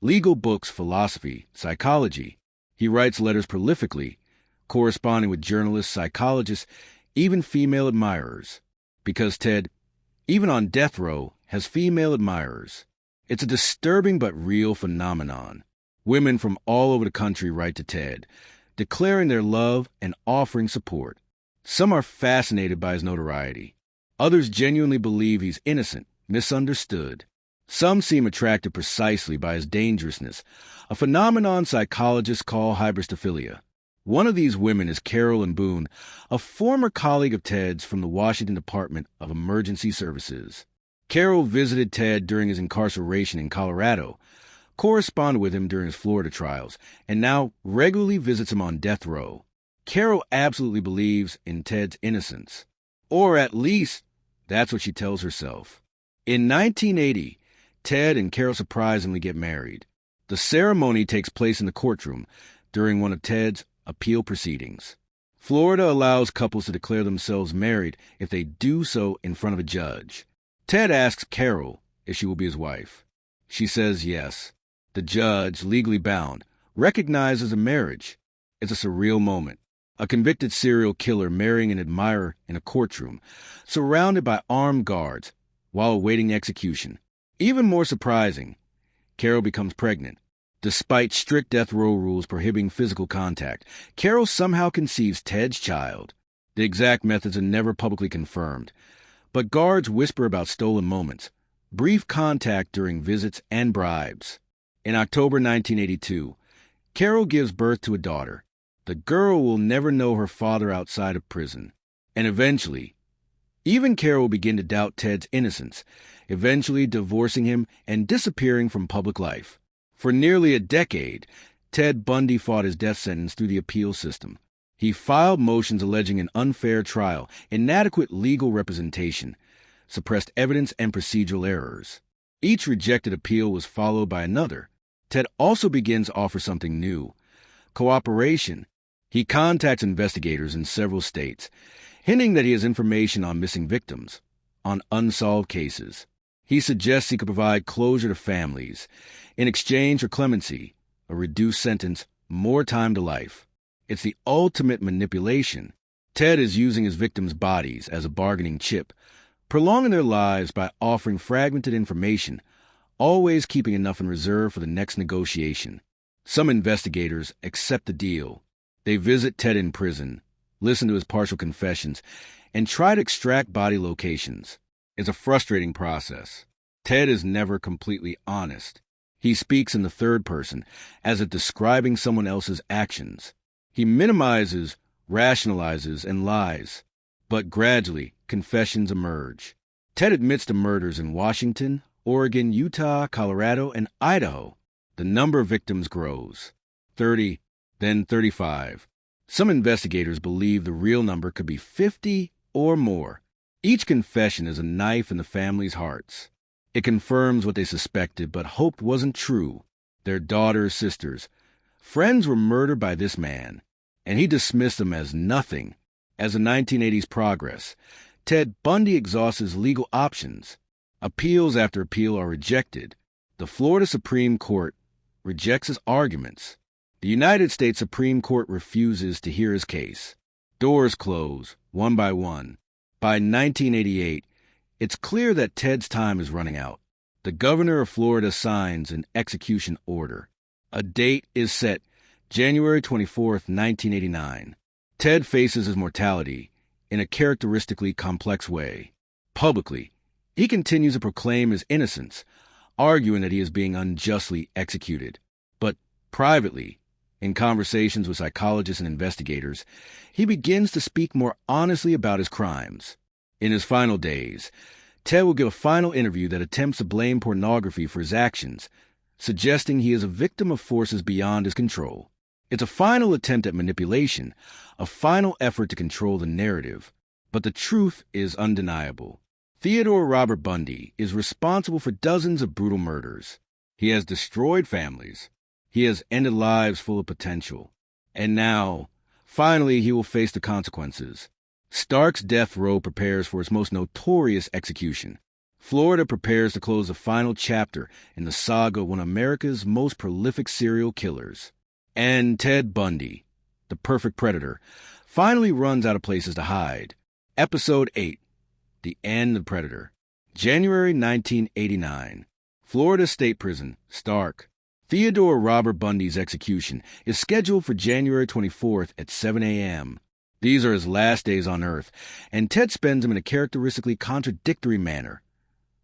Legal books, philosophy, psychology. He writes letters prolifically, corresponding with journalists, psychologists, even female admirers. Because Ted, even on death row, has female admirers. It's a disturbing but real phenomenon. Women from all over the country write to Ted, declaring their love and offering support. Some are fascinated by his notoriety. Others genuinely believe he's innocent, misunderstood. Some seem attracted precisely by his dangerousness, a phenomenon psychologists call hybristophilia. One of these women is Carol Boone, a former colleague of Ted's from the Washington Department of Emergency Services. Carol visited Ted during his incarceration in Colorado, corresponded with him during his Florida trials, and now regularly visits him on death row. Carol absolutely believes in Ted's innocence. Or at least, that's what she tells herself. In 1980, Ted and Carol surprisingly get married. The ceremony takes place in the courtroom during one of Ted's appeal proceedings. Florida allows couples to declare themselves married if they do so in front of a judge. Ted asks Carol if she will be his wife. She says yes. The judge, legally bound, recognizes a marriage. It's a surreal moment. A convicted serial killer marrying an admirer in a courtroom, surrounded by armed guards, while awaiting execution. Even more surprising, Carol becomes pregnant. Despite strict death row rules prohibiting physical contact, Carol somehow conceives Ted's child. The exact methods are never publicly confirmed, But guards whisper about stolen moments, brief contact during visits, and bribes. In October 1982, Carol gives birth to a daughter. The girl will never know her father outside of prison. And eventually, even Carol will begin to doubt Ted's innocence, eventually divorcing him and disappearing from public life. For nearly a decade, Ted Bundy fought his death sentence through the appeal system. He filed motions alleging an unfair trial, inadequate legal representation, suppressed evidence, and procedural errors. Each rejected appeal was followed by another. Ted also begins to offer something new: cooperation. He contacts investigators in several states, hinting that he has information on missing victims, on unsolved cases. He suggests he could provide closure to families in exchange for clemency, a reduced sentence, more time to life. It's the ultimate manipulation. Ted is using his victims' bodies as a bargaining chip, prolonging their lives by offering fragmented information, always keeping enough in reserve for the next negotiation. Some investigators accept the deal. They visit Ted in prison, listen to his partial confessions, and try to extract body locations. It's a frustrating process. Ted is never completely honest. He speaks in the third person, as if describing someone else's actions. He minimizes, rationalizes, and lies. But gradually, confessions emerge. Ted admits to murders in Washington, Oregon, Utah, Colorado, and Idaho. The number of victims grows. 30, then 35. Some investigators believe the real number could be 50 or more. Each confession is a knife in the family's hearts. It confirms what they suspected but hoped wasn't true. Their daughters, sisters, friends were murdered by this man, and he dismissed them as nothing. As the 1980s progress, Ted Bundy exhausts his legal options. Appeals after appeal are rejected. The Florida Supreme Court rejects his arguments. The United States Supreme Court refuses to hear his case. Doors close, one by one. By 1988, it's clear that Ted's time is running out. The governor of Florida signs an execution order. A date is set, January 24th, 1989. Ted faces his mortality in a characteristically complex way. Publicly, he continues to proclaim his innocence, arguing that he is being unjustly executed. But privately, in conversations with psychologists and investigators, he begins to speak more honestly about his crimes. In his final days, Ted will give a final interview that attempts to blame pornography for his actions, suggesting he is a victim of forces beyond his control. It's a final attempt at manipulation, a final effort to control the narrative. But the truth is undeniable. Theodore Robert Bundy is responsible for dozens of brutal murders. He has destroyed families. He has ended lives full of potential. And now, finally, he will face the consequences. Stark's death row prepares for its most notorious execution. Florida prepares to close the final chapter in the saga of one of America's most prolific serial killers. And Ted Bundy, the perfect predator, finally runs out of places to hide. Episode 8, The End of Predator. January 1989. Florida State Prison, Stark. Theodore Robert Bundy's execution is scheduled for January 24th at 7 a.m. These are his last days on Earth, and Ted spends them in a characteristically contradictory manner.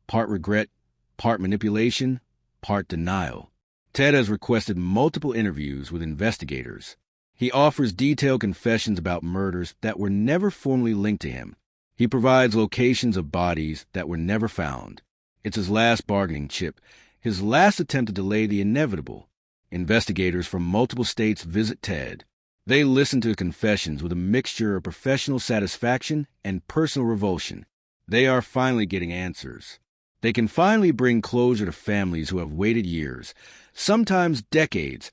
Part regret, part manipulation, part denial. Ted has requested multiple interviews with investigators. He offers detailed confessions about murders that were never formally linked to him. He provides locations of bodies that were never found. It's his last bargaining chip, his last attempt to delay the inevitable. Investigators from multiple states visit Ted. They listen to confessions with a mixture of professional satisfaction and personal revulsion. They are finally getting answers. They can finally bring closure to families who have waited years, sometimes decades,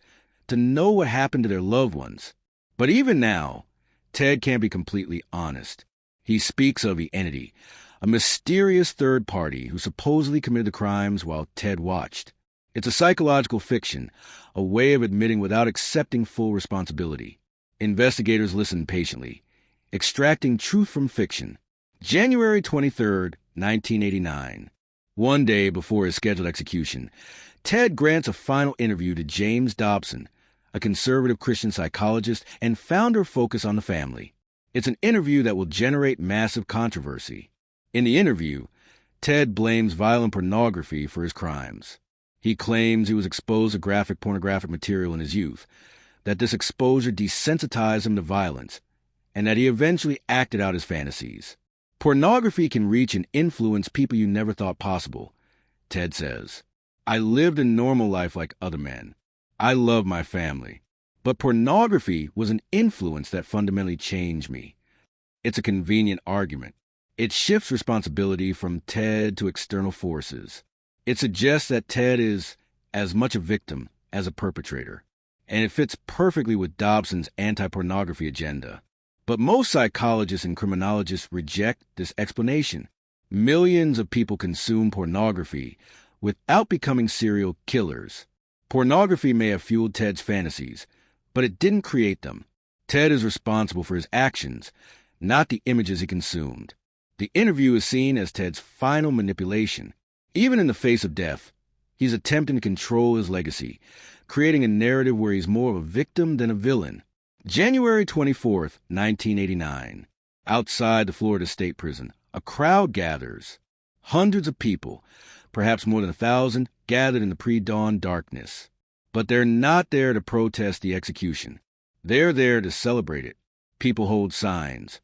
to know what happened to their loved ones. But even now, Ted can't be completely honest. He speaks of the entity, a mysterious third party who supposedly committed the crimes while Ted watched. It's a psychological fiction, a way of admitting without accepting full responsibility. Investigators listen patiently, extracting truth from fiction. January 23rd, 1989. One day before his scheduled execution, Ted grants a final interview to James Dobson, a conservative Christian psychologist and founder of Focus on the Family. It's an interview that will generate massive controversy. In the interview, Ted blames violent pornography for his crimes. He claims he was exposed to graphic pornographic material in his youth, that this exposure desensitized him to violence, and that he eventually acted out his fantasies. Pornography can reach and influence people you never thought possible, Ted says. I lived a normal life like other men. I love my family. But pornography was an influence that fundamentally changed me. It's a convenient argument. It shifts responsibility from Ted to external forces. It suggests that Ted is as much a victim as a perpetrator. And it fits perfectly with Dobson's anti-pornography agenda. But most psychologists and criminologists reject this explanation. Millions of people consume pornography without becoming serial killers. Pornography may have fueled Ted's fantasies, but it didn't create them. Ted is responsible for his actions, not the images he consumed. The interview is seen as Ted's final manipulation. Even in the face of death, he's attempting to control his legacy, creating a narrative where he's more of a victim than a villain. January 24th, 1989. Outside the Florida State Prison, a crowd gathers. Hundreds of people, perhaps more than 1,000, gathered in the pre-dawn darkness. But they're not there to protest the execution. They're there to celebrate it. People hold signs.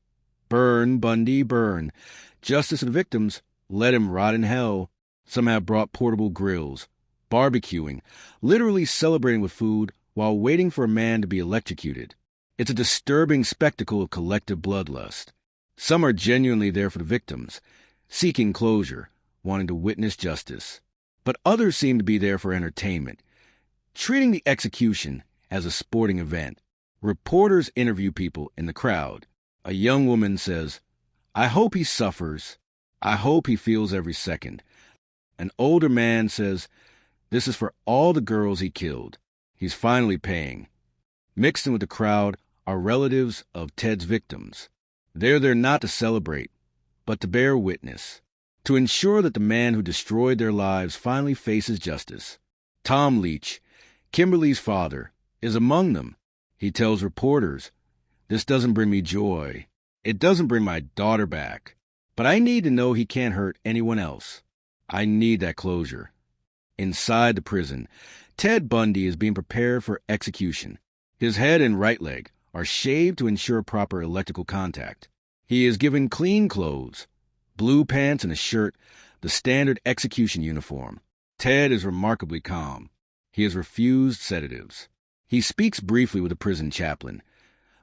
Burn, Bundy, burn. Justice to the victims. Let him rot in hell. Some have brought portable grills, barbecuing, literally celebrating with food while waiting for a man to be electrocuted. It's a disturbing spectacle of collective bloodlust. Some are genuinely there for the victims, seeking closure, wanting to witness justice. But others seem to be there for entertainment, treating the execution as a sporting event. Reporters interview people in the crowd. A young woman says, "I hope he suffers. I hope he feels every second." An older man says, "This is for all the girls he killed. He's finally paying." Mixed in with the crowd are relatives of Ted's victims. They're there not to celebrate, but to bear witness, to ensure that the man who destroyed their lives finally faces justice. Tom Leach, Kimberly's father, is among them. He tells reporters, "This doesn't bring me joy. It doesn't bring my daughter back. But I need to know he can't hurt anyone else. I need that closure." Inside the prison, Ted Bundy is being prepared for execution. His head and right leg are shaved to ensure proper electrical contact. He is given clean clothes, blue pants and a shirt, the standard execution uniform. Ted is remarkably calm. He has refused sedatives. He speaks briefly with the prison chaplain,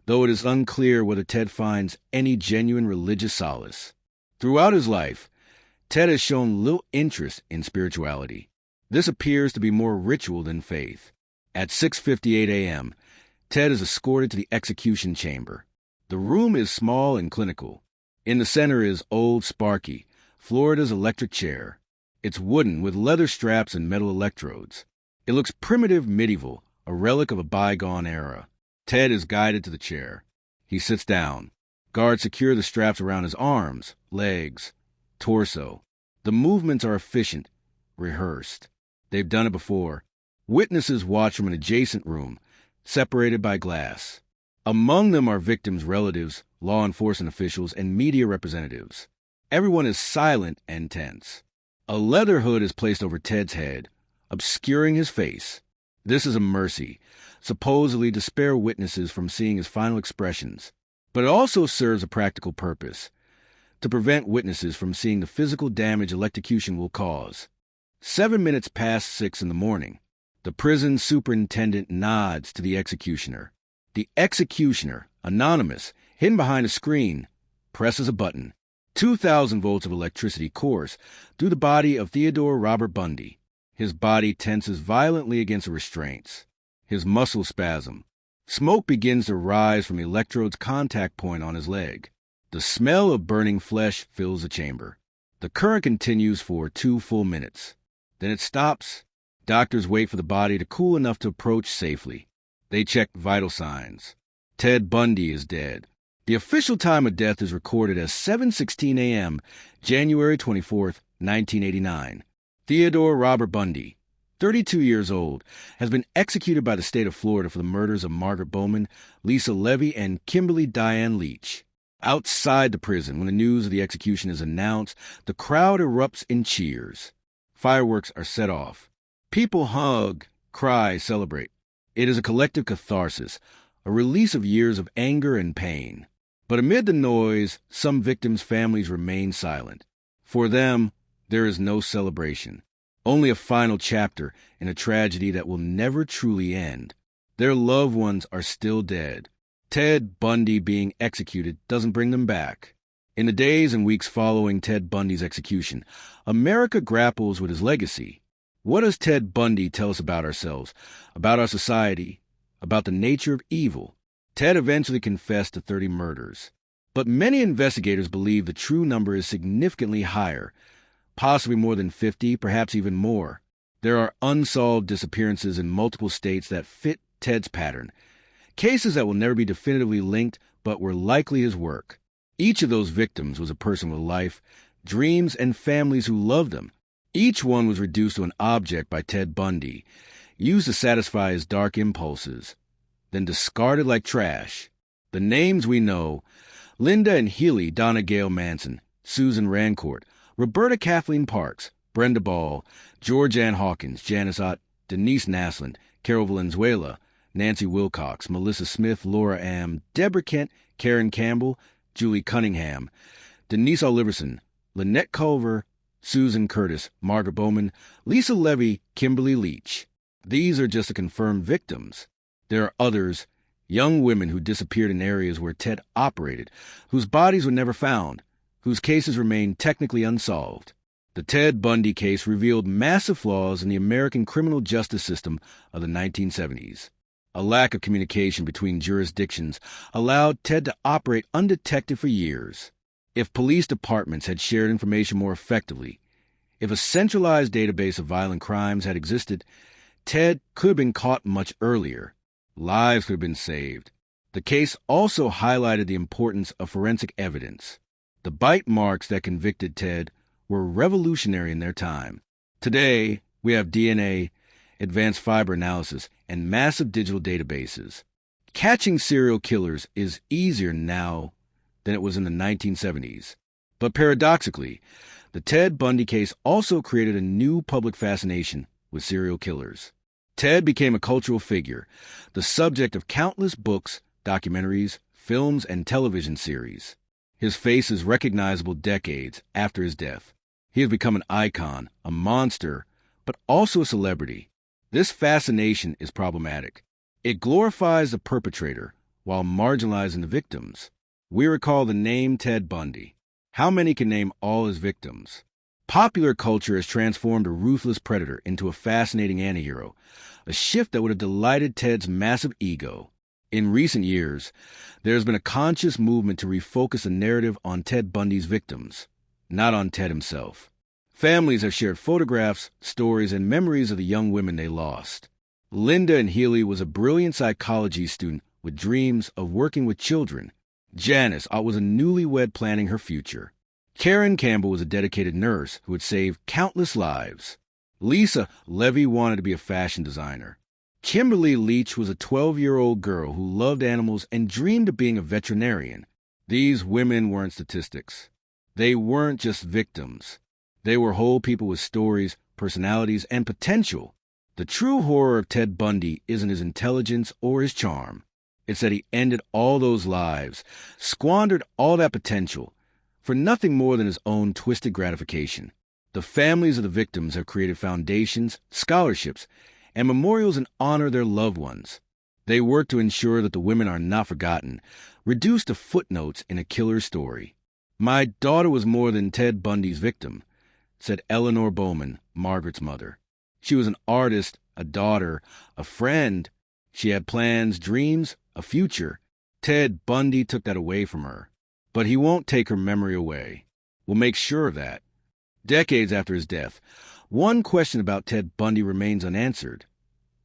though it is unclear whether Ted finds any genuine religious solace. Throughout his life, Ted has shown little interest in spirituality. This appears to be more ritual than faith. At 6:58 a.m., Ted is escorted to the execution chamber. The room is small and clinical. In the center is Old Sparky, Florida's electric chair. It's wooden with leather straps and metal electrodes. It looks primitive medieval, a relic of a bygone era. Ted is guided to the chair. He sits down. Guards secure the straps around his arms, legs, torso. The movements are efficient, rehearsed. They've done it before. Witnesses watch from an adjacent room, separated by glass. Among them are victims' relatives, law enforcement officials, and media representatives. Everyone is silent and tense. A leather hood is placed over Ted's head, obscuring his face. This is a mercy, supposedly to spare witnesses from seeing his final expressions. But it also serves a practical purpose, to prevent witnesses from seeing the physical damage electrocution will cause. 7 minutes past 6 in the morning. The prison superintendent nods to the executioner. The executioner, anonymous, hidden behind a screen, presses a button. 2,000 volts of electricity course through the body of Theodore Robert Bundy. His body tenses violently against the restraints. His muscles spasm. Smoke begins to rise from the electrode's contact point on his leg. The smell of burning flesh fills the chamber. The current continues for 2 full minutes. Then it stops. Doctors wait for the body to cool enough to approach safely. They check vital signs. Ted Bundy is dead. The official time of death is recorded as 7:16 a.m., January 24th, 1989. Theodore Robert Bundy, 32 years old, has been executed by the state of Florida for the murders of Margaret Bowman, Lisa Levy, and Kimberly Diane Leach. Outside the prison, when the news of the execution is announced, the crowd erupts in cheers. Fireworks are set off. People hug, cry, celebrate. It is a collective catharsis, a release of years of anger and pain. But amid the noise, some victims' families remain silent. For them, there is no celebration, only a final chapter in a tragedy that will never truly end. Their loved ones are still dead. Ted Bundy being executed doesn't bring them back. In the days and weeks following Ted Bundy's execution, America grapples with his legacy. What does Ted Bundy tell us about ourselves, about our society, about the nature of evil? Ted eventually confessed to 30 murders. But many investigators believe the true number is significantly higher, possibly more than 50, perhaps even more. There are unsolved disappearances in multiple states that fit Ted's pattern, cases that will never be definitively linked but were likely his work. Each of those victims was a person with life, dreams, and families who loved them. Each one was reduced to an object by Ted Bundy, used to satisfy his dark impulses, then discarded like trash. The names we know: Linda and Healy Donna Gale Manson, Susan Rancourt, Roberta Kathleen Parks, Brenda Ball, George Ann Hawkins, Janice Ott, Denise Naslund, Carol Valenzuela, Nancy Wilcox, Melissa Smith, Laura Am, Deborah Kent, Karen Campbell, Julie Cunningham, Denise Oliverson, Lynette Culver, Susan Curtis, Margaret Bowman, Lisa Levy, Kimberly Leach. These are just the confirmed victims. There are others, young women who disappeared in areas where Ted operated, whose bodies were never found, whose cases remain technically unsolved. The Ted Bundy case revealed massive flaws in the American criminal justice system of the 1970s. A lack of communication between jurisdictions allowed Ted to operate undetected for years. If police departments had shared information more effectively, if a centralized database of violent crimes had existed, Ted could have been caught much earlier. Lives could have been saved. The case also highlighted the importance of forensic evidence. The bite marks that convicted Ted were revolutionary in their time. Today, we have DNA, advanced fiber analysis, and massive digital databases. Catching serial killers is easier now than it was in the 1970s. But paradoxically, the Ted Bundy case also created a new public fascination with serial killers. Ted became a cultural figure, the subject of countless books, documentaries, films, and television series. His face is recognizable decades after his death. He has become an icon, a monster, but also a celebrity. This fascination is problematic. It glorifies the perpetrator while marginalizing the victims. We recall the name Ted Bundy. How many can name all his victims? Popular culture has transformed a ruthless predator into a fascinating antihero, a shift that would have delighted Ted's massive ego. In recent years, there has been a conscious movement to refocus the narrative on Ted Bundy's victims, not on Ted himself. Families have shared photographs, stories, and memories of the young women they lost. Linda and Healy was a brilliant psychology student with dreams of working with children. Janice was a newlywed planning her future. Karen Campbell was a dedicated nurse who had saved countless lives. Lisa Levy wanted to be a fashion designer. Kimberly Leach was a 12-year-old girl who loved animals and dreamed of being a veterinarian. These women weren't statistics. They weren't just victims. They were whole people with stories, personalities, and potential. The true horror of Ted Bundy isn't his intelligence or his charm. It's that he ended all those lives, squandered all that potential, for nothing more than his own twisted gratification. The families of the victims have created foundations, scholarships, and memorials in honor of their loved ones. They work to ensure that the women are not forgotten, reduced to footnotes in a killer's story. "My daughter was more than Ted Bundy's victim," said Eleanor Bowman, Margaret's mother. She was an artist, a daughter, a friend. She had plans, dreams, a future. Ted Bundy took that away from her. But he won't take her memory away. We'll make sure of that. Decades after his death, one question about Ted Bundy remains unanswered.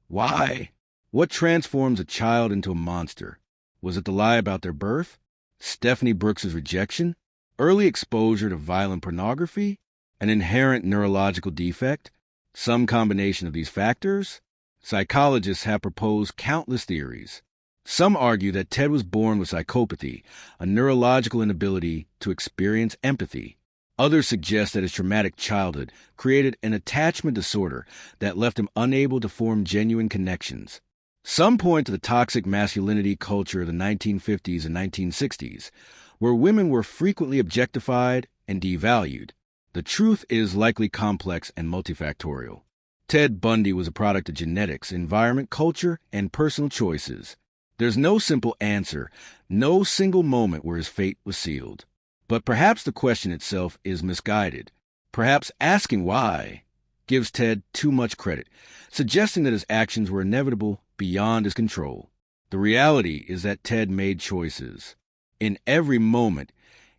Why? What transforms a child into a monster? Was it the lie about their birth? Stephanie Brooks's rejection? Early exposure to violent pornography? An inherent neurological defect? Some combination of these factors? Psychologists have proposed countless theories. Some argue that Ted was born with psychopathy, a neurological inability to experience empathy. Others suggest that his traumatic childhood created an attachment disorder that left him unable to form genuine connections. Some point to the toxic masculinity culture of the 1950s and 1960s, where women were frequently objectified and devalued. The truth is likely complex and multifactorial. Ted Bundy was a product of genetics, environment, culture, and personal choices. There's no simple answer, no single moment where his fate was sealed. But perhaps the question itself is misguided. Perhaps asking why gives Ted too much credit, suggesting that his actions were inevitable beyond his control. The reality is that Ted made choices. In every moment,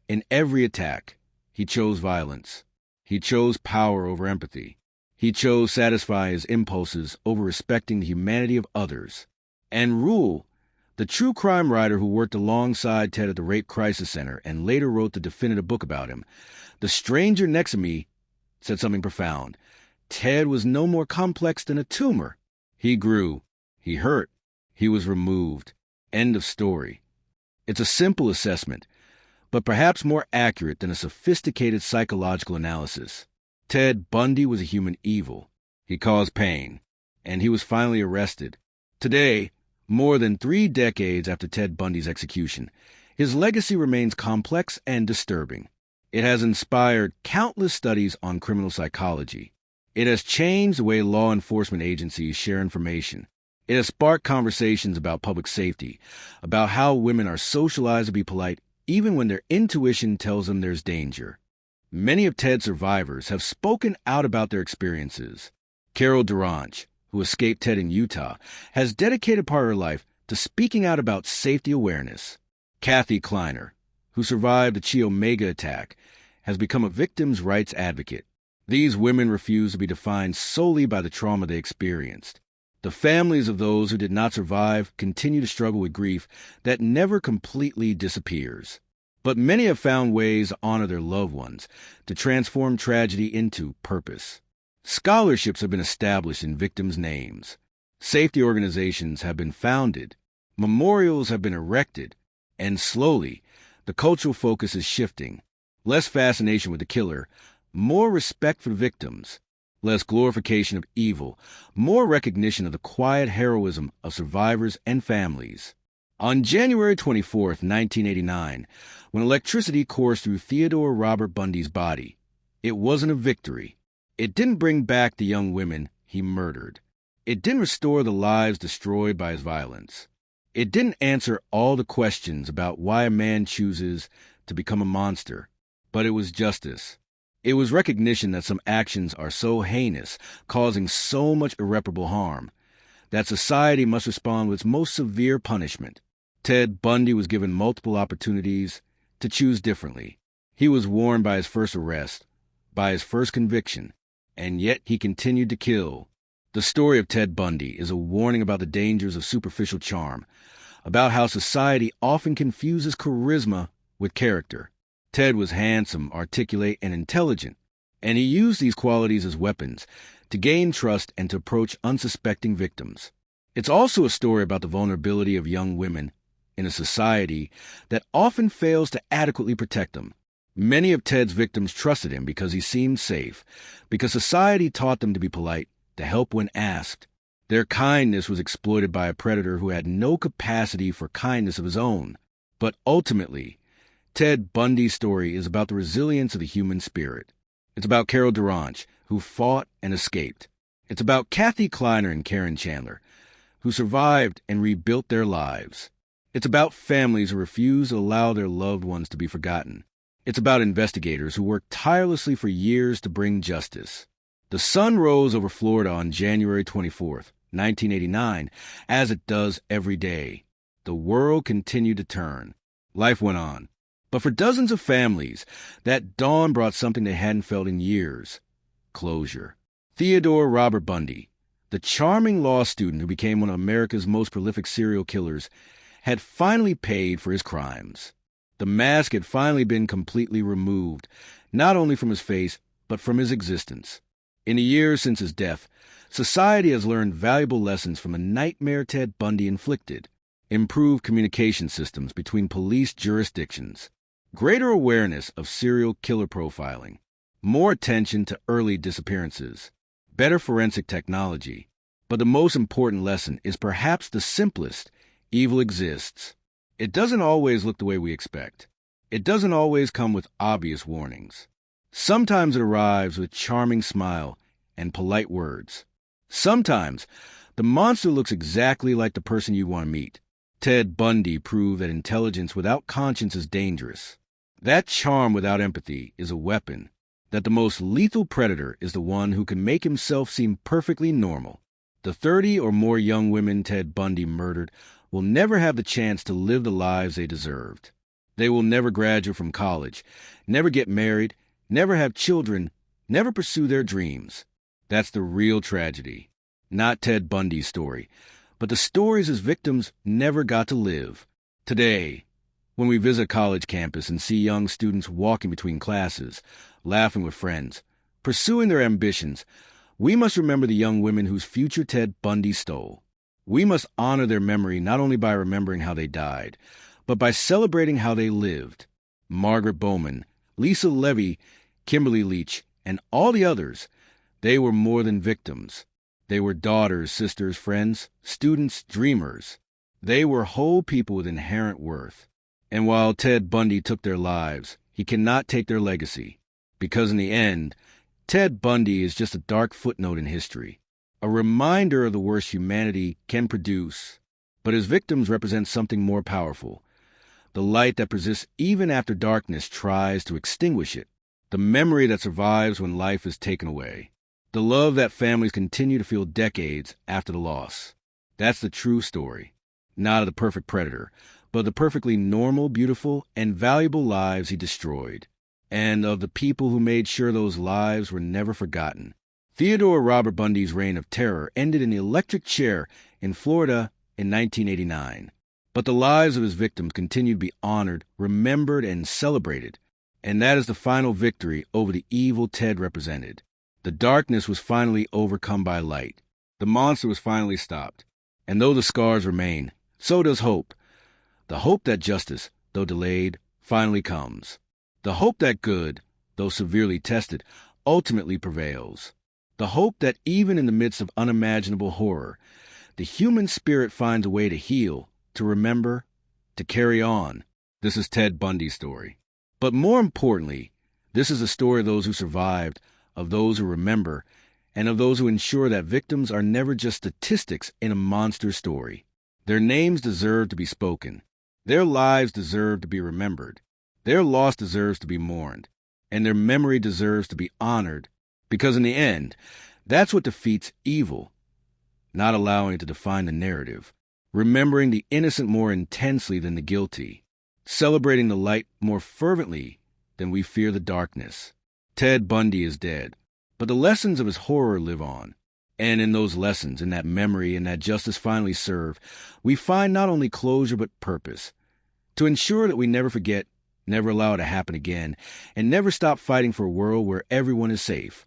in every attack, he chose violence. He chose power over empathy. He chose satisfying his impulses over respecting the humanity of others. And Rule, the true crime writer who worked alongside Ted at the Rape Crisis Center and later wrote the definitive book about him, The Stranger Next to Me, said something profound. Ted was no more complex than a tumor. He grew. He hurt. He was removed. End of story. It's a simple assessment, but perhaps more accurate than a sophisticated psychological analysis. Ted Bundy was a human evil. He caused pain, and he was finally arrested. Today, more than 3 decades after Ted Bundy's execution, his legacy remains complex and disturbing. It has inspired countless studies on criminal psychology. It has changed the way law enforcement agencies share information. It has sparked conversations about public safety, about how women are socialized to be polite even when their intuition tells them there's danger. Many of Ted's survivors have spoken out about their experiences. Carol Duranch, who escaped Ted in Utah, has dedicated part of her life to speaking out about safety awareness. Kathy Kleiner, who survived the Chi Omega attack, has become a victims' rights advocate. These women refuse to be defined solely by the trauma they experienced. The families of those who did not survive continue to struggle with grief that never completely disappears. But many have found ways to honor their loved ones, to transform tragedy into purpose. Scholarships have been established in victims' names. Safety organizations have been founded. Memorials have been erected. And slowly, the cultural focus is shifting. Less fascination with the killer, more respect for the victims. Less glorification of evil, more recognition of the quiet heroism of survivors and families. On January 24, 1989, when electricity coursed through Theodore Robert Bundy's body, it wasn't a victory. It didn't bring back the young women he murdered. It didn't restore the lives destroyed by his violence. It didn't answer all the questions about why a man chooses to become a monster. But it was justice. It was recognition that some actions are so heinous, causing so much irreparable harm, that society must respond with its most severe punishment. Ted Bundy was given multiple opportunities to choose differently. He was warned by his first arrest, by his first conviction, and yet he continued to kill. The story of Ted Bundy is a warning about the dangers of superficial charm, about how society often confuses charisma with character. Ted was handsome, articulate, and intelligent, and he used these qualities as weapons to gain trust and to approach unsuspecting victims. It's also a story about the vulnerability of young women in a society that often fails to adequately protect them. Many of Ted's victims trusted him because he seemed safe, because society taught them to be polite, to help when asked. Their kindness was exploited by a predator who had no capacity for kindness of his own. But ultimately, Ted Bundy's story is about the resilience of the human spirit. It's about Carol Duranch, who fought and escaped. It's about Kathy Kleiner and Karen Chandler, who survived and rebuilt their lives. It's about families who refuse to allow their loved ones to be forgotten. It's about investigators who worked tirelessly for years to bring justice. The sun rose over Florida on January 24th, 1989, as it does every day. The world continued to turn. Life went on. But for dozens of families, that dawn brought something they hadn't felt in years: closure. Theodore Robert Bundy, the charming law student who became one of America's most prolific serial killers, had finally paid for his crimes. The mask had finally been completely removed, not only from his face, but from his existence. In the years since his death, society has learned valuable lessons from the nightmare Ted Bundy inflicted. improved communication systems between police jurisdictions, greater awareness of serial killer profiling, more attention to early disappearances, better forensic technology. But the most important lesson is perhaps the simplest: evil exists. It doesn't always look the way we expect. It doesn't always come with obvious warnings. Sometimes it arrives with charming smile and polite words. Sometimes the monster looks exactly like the person you want to meet. Ted Bundy proved that intelligence without conscience is dangerous, that charm without empathy is a weapon, that the most lethal predator is the one who can make himself seem perfectly normal. The 30 or more young women Ted Bundy murdered will never have the chance to live the lives they deserved. They will never graduate from college, never get married, never have children, never pursue their dreams. That's the real tragedy. Not Ted Bundy's story, but the stories his victims never got to live. Today, when we visit a college campus and see young students walking between classes, laughing with friends, pursuing their ambitions, we must remember the young women whose future Ted Bundy stole. We must honor their memory not only by remembering how they died, but by celebrating how they lived. Margaret Bowman, Lisa Levy, Kimberly Leach, and all the others, they were more than victims. They were daughters, sisters, friends, students, dreamers. They were whole people with inherent worth. And while Ted Bundy took their lives, he cannot take their legacy. Because in the end, Ted Bundy is just a dark footnote in history, a reminder of the worst humanity can produce. But his victims represent something more powerful, the light that persists even after darkness tries to extinguish it, the memory that survives when life is taken away, the love that families continue to feel decades after the loss. That's the true story, not of the perfect predator, but the perfectly normal, beautiful, and valuable lives he destroyed, and of the people who made sure those lives were never forgotten. Theodore Robert Bundy's reign of terror ended in the electric chair in Florida in 1989. But the lives of his victims continue to be honored, remembered, and celebrated. And that is the final victory over the evil Ted represented. The darkness was finally overcome by light. The monster was finally stopped. And though the scars remain, so does hope. The hope that justice, though delayed, finally comes. The hope that good, though severely tested, ultimately prevails. The hope that even in the midst of unimaginable horror, the human spirit finds a way to heal, to remember, to carry on. This is Ted Bundy's story. But more importantly, this is a story of those who survived, of those who remember, and of those who ensure that victims are never just statistics in a monster story. Their names deserve to be spoken. Their lives deserve to be remembered. Their loss deserves to be mourned. And their memory deserves to be honored. Because in the end, that's what defeats evil. Not allowing it to define the narrative. Remembering the innocent more intensely than the guilty. Celebrating the light more fervently than we fear the darkness. Ted Bundy is dead, but the lessons of his horror live on. And in those lessons, in that memory, and that justice finally served, we find not only closure but purpose. To ensure that we never forget, never allow it to happen again, and never stop fighting for a world where everyone is safe.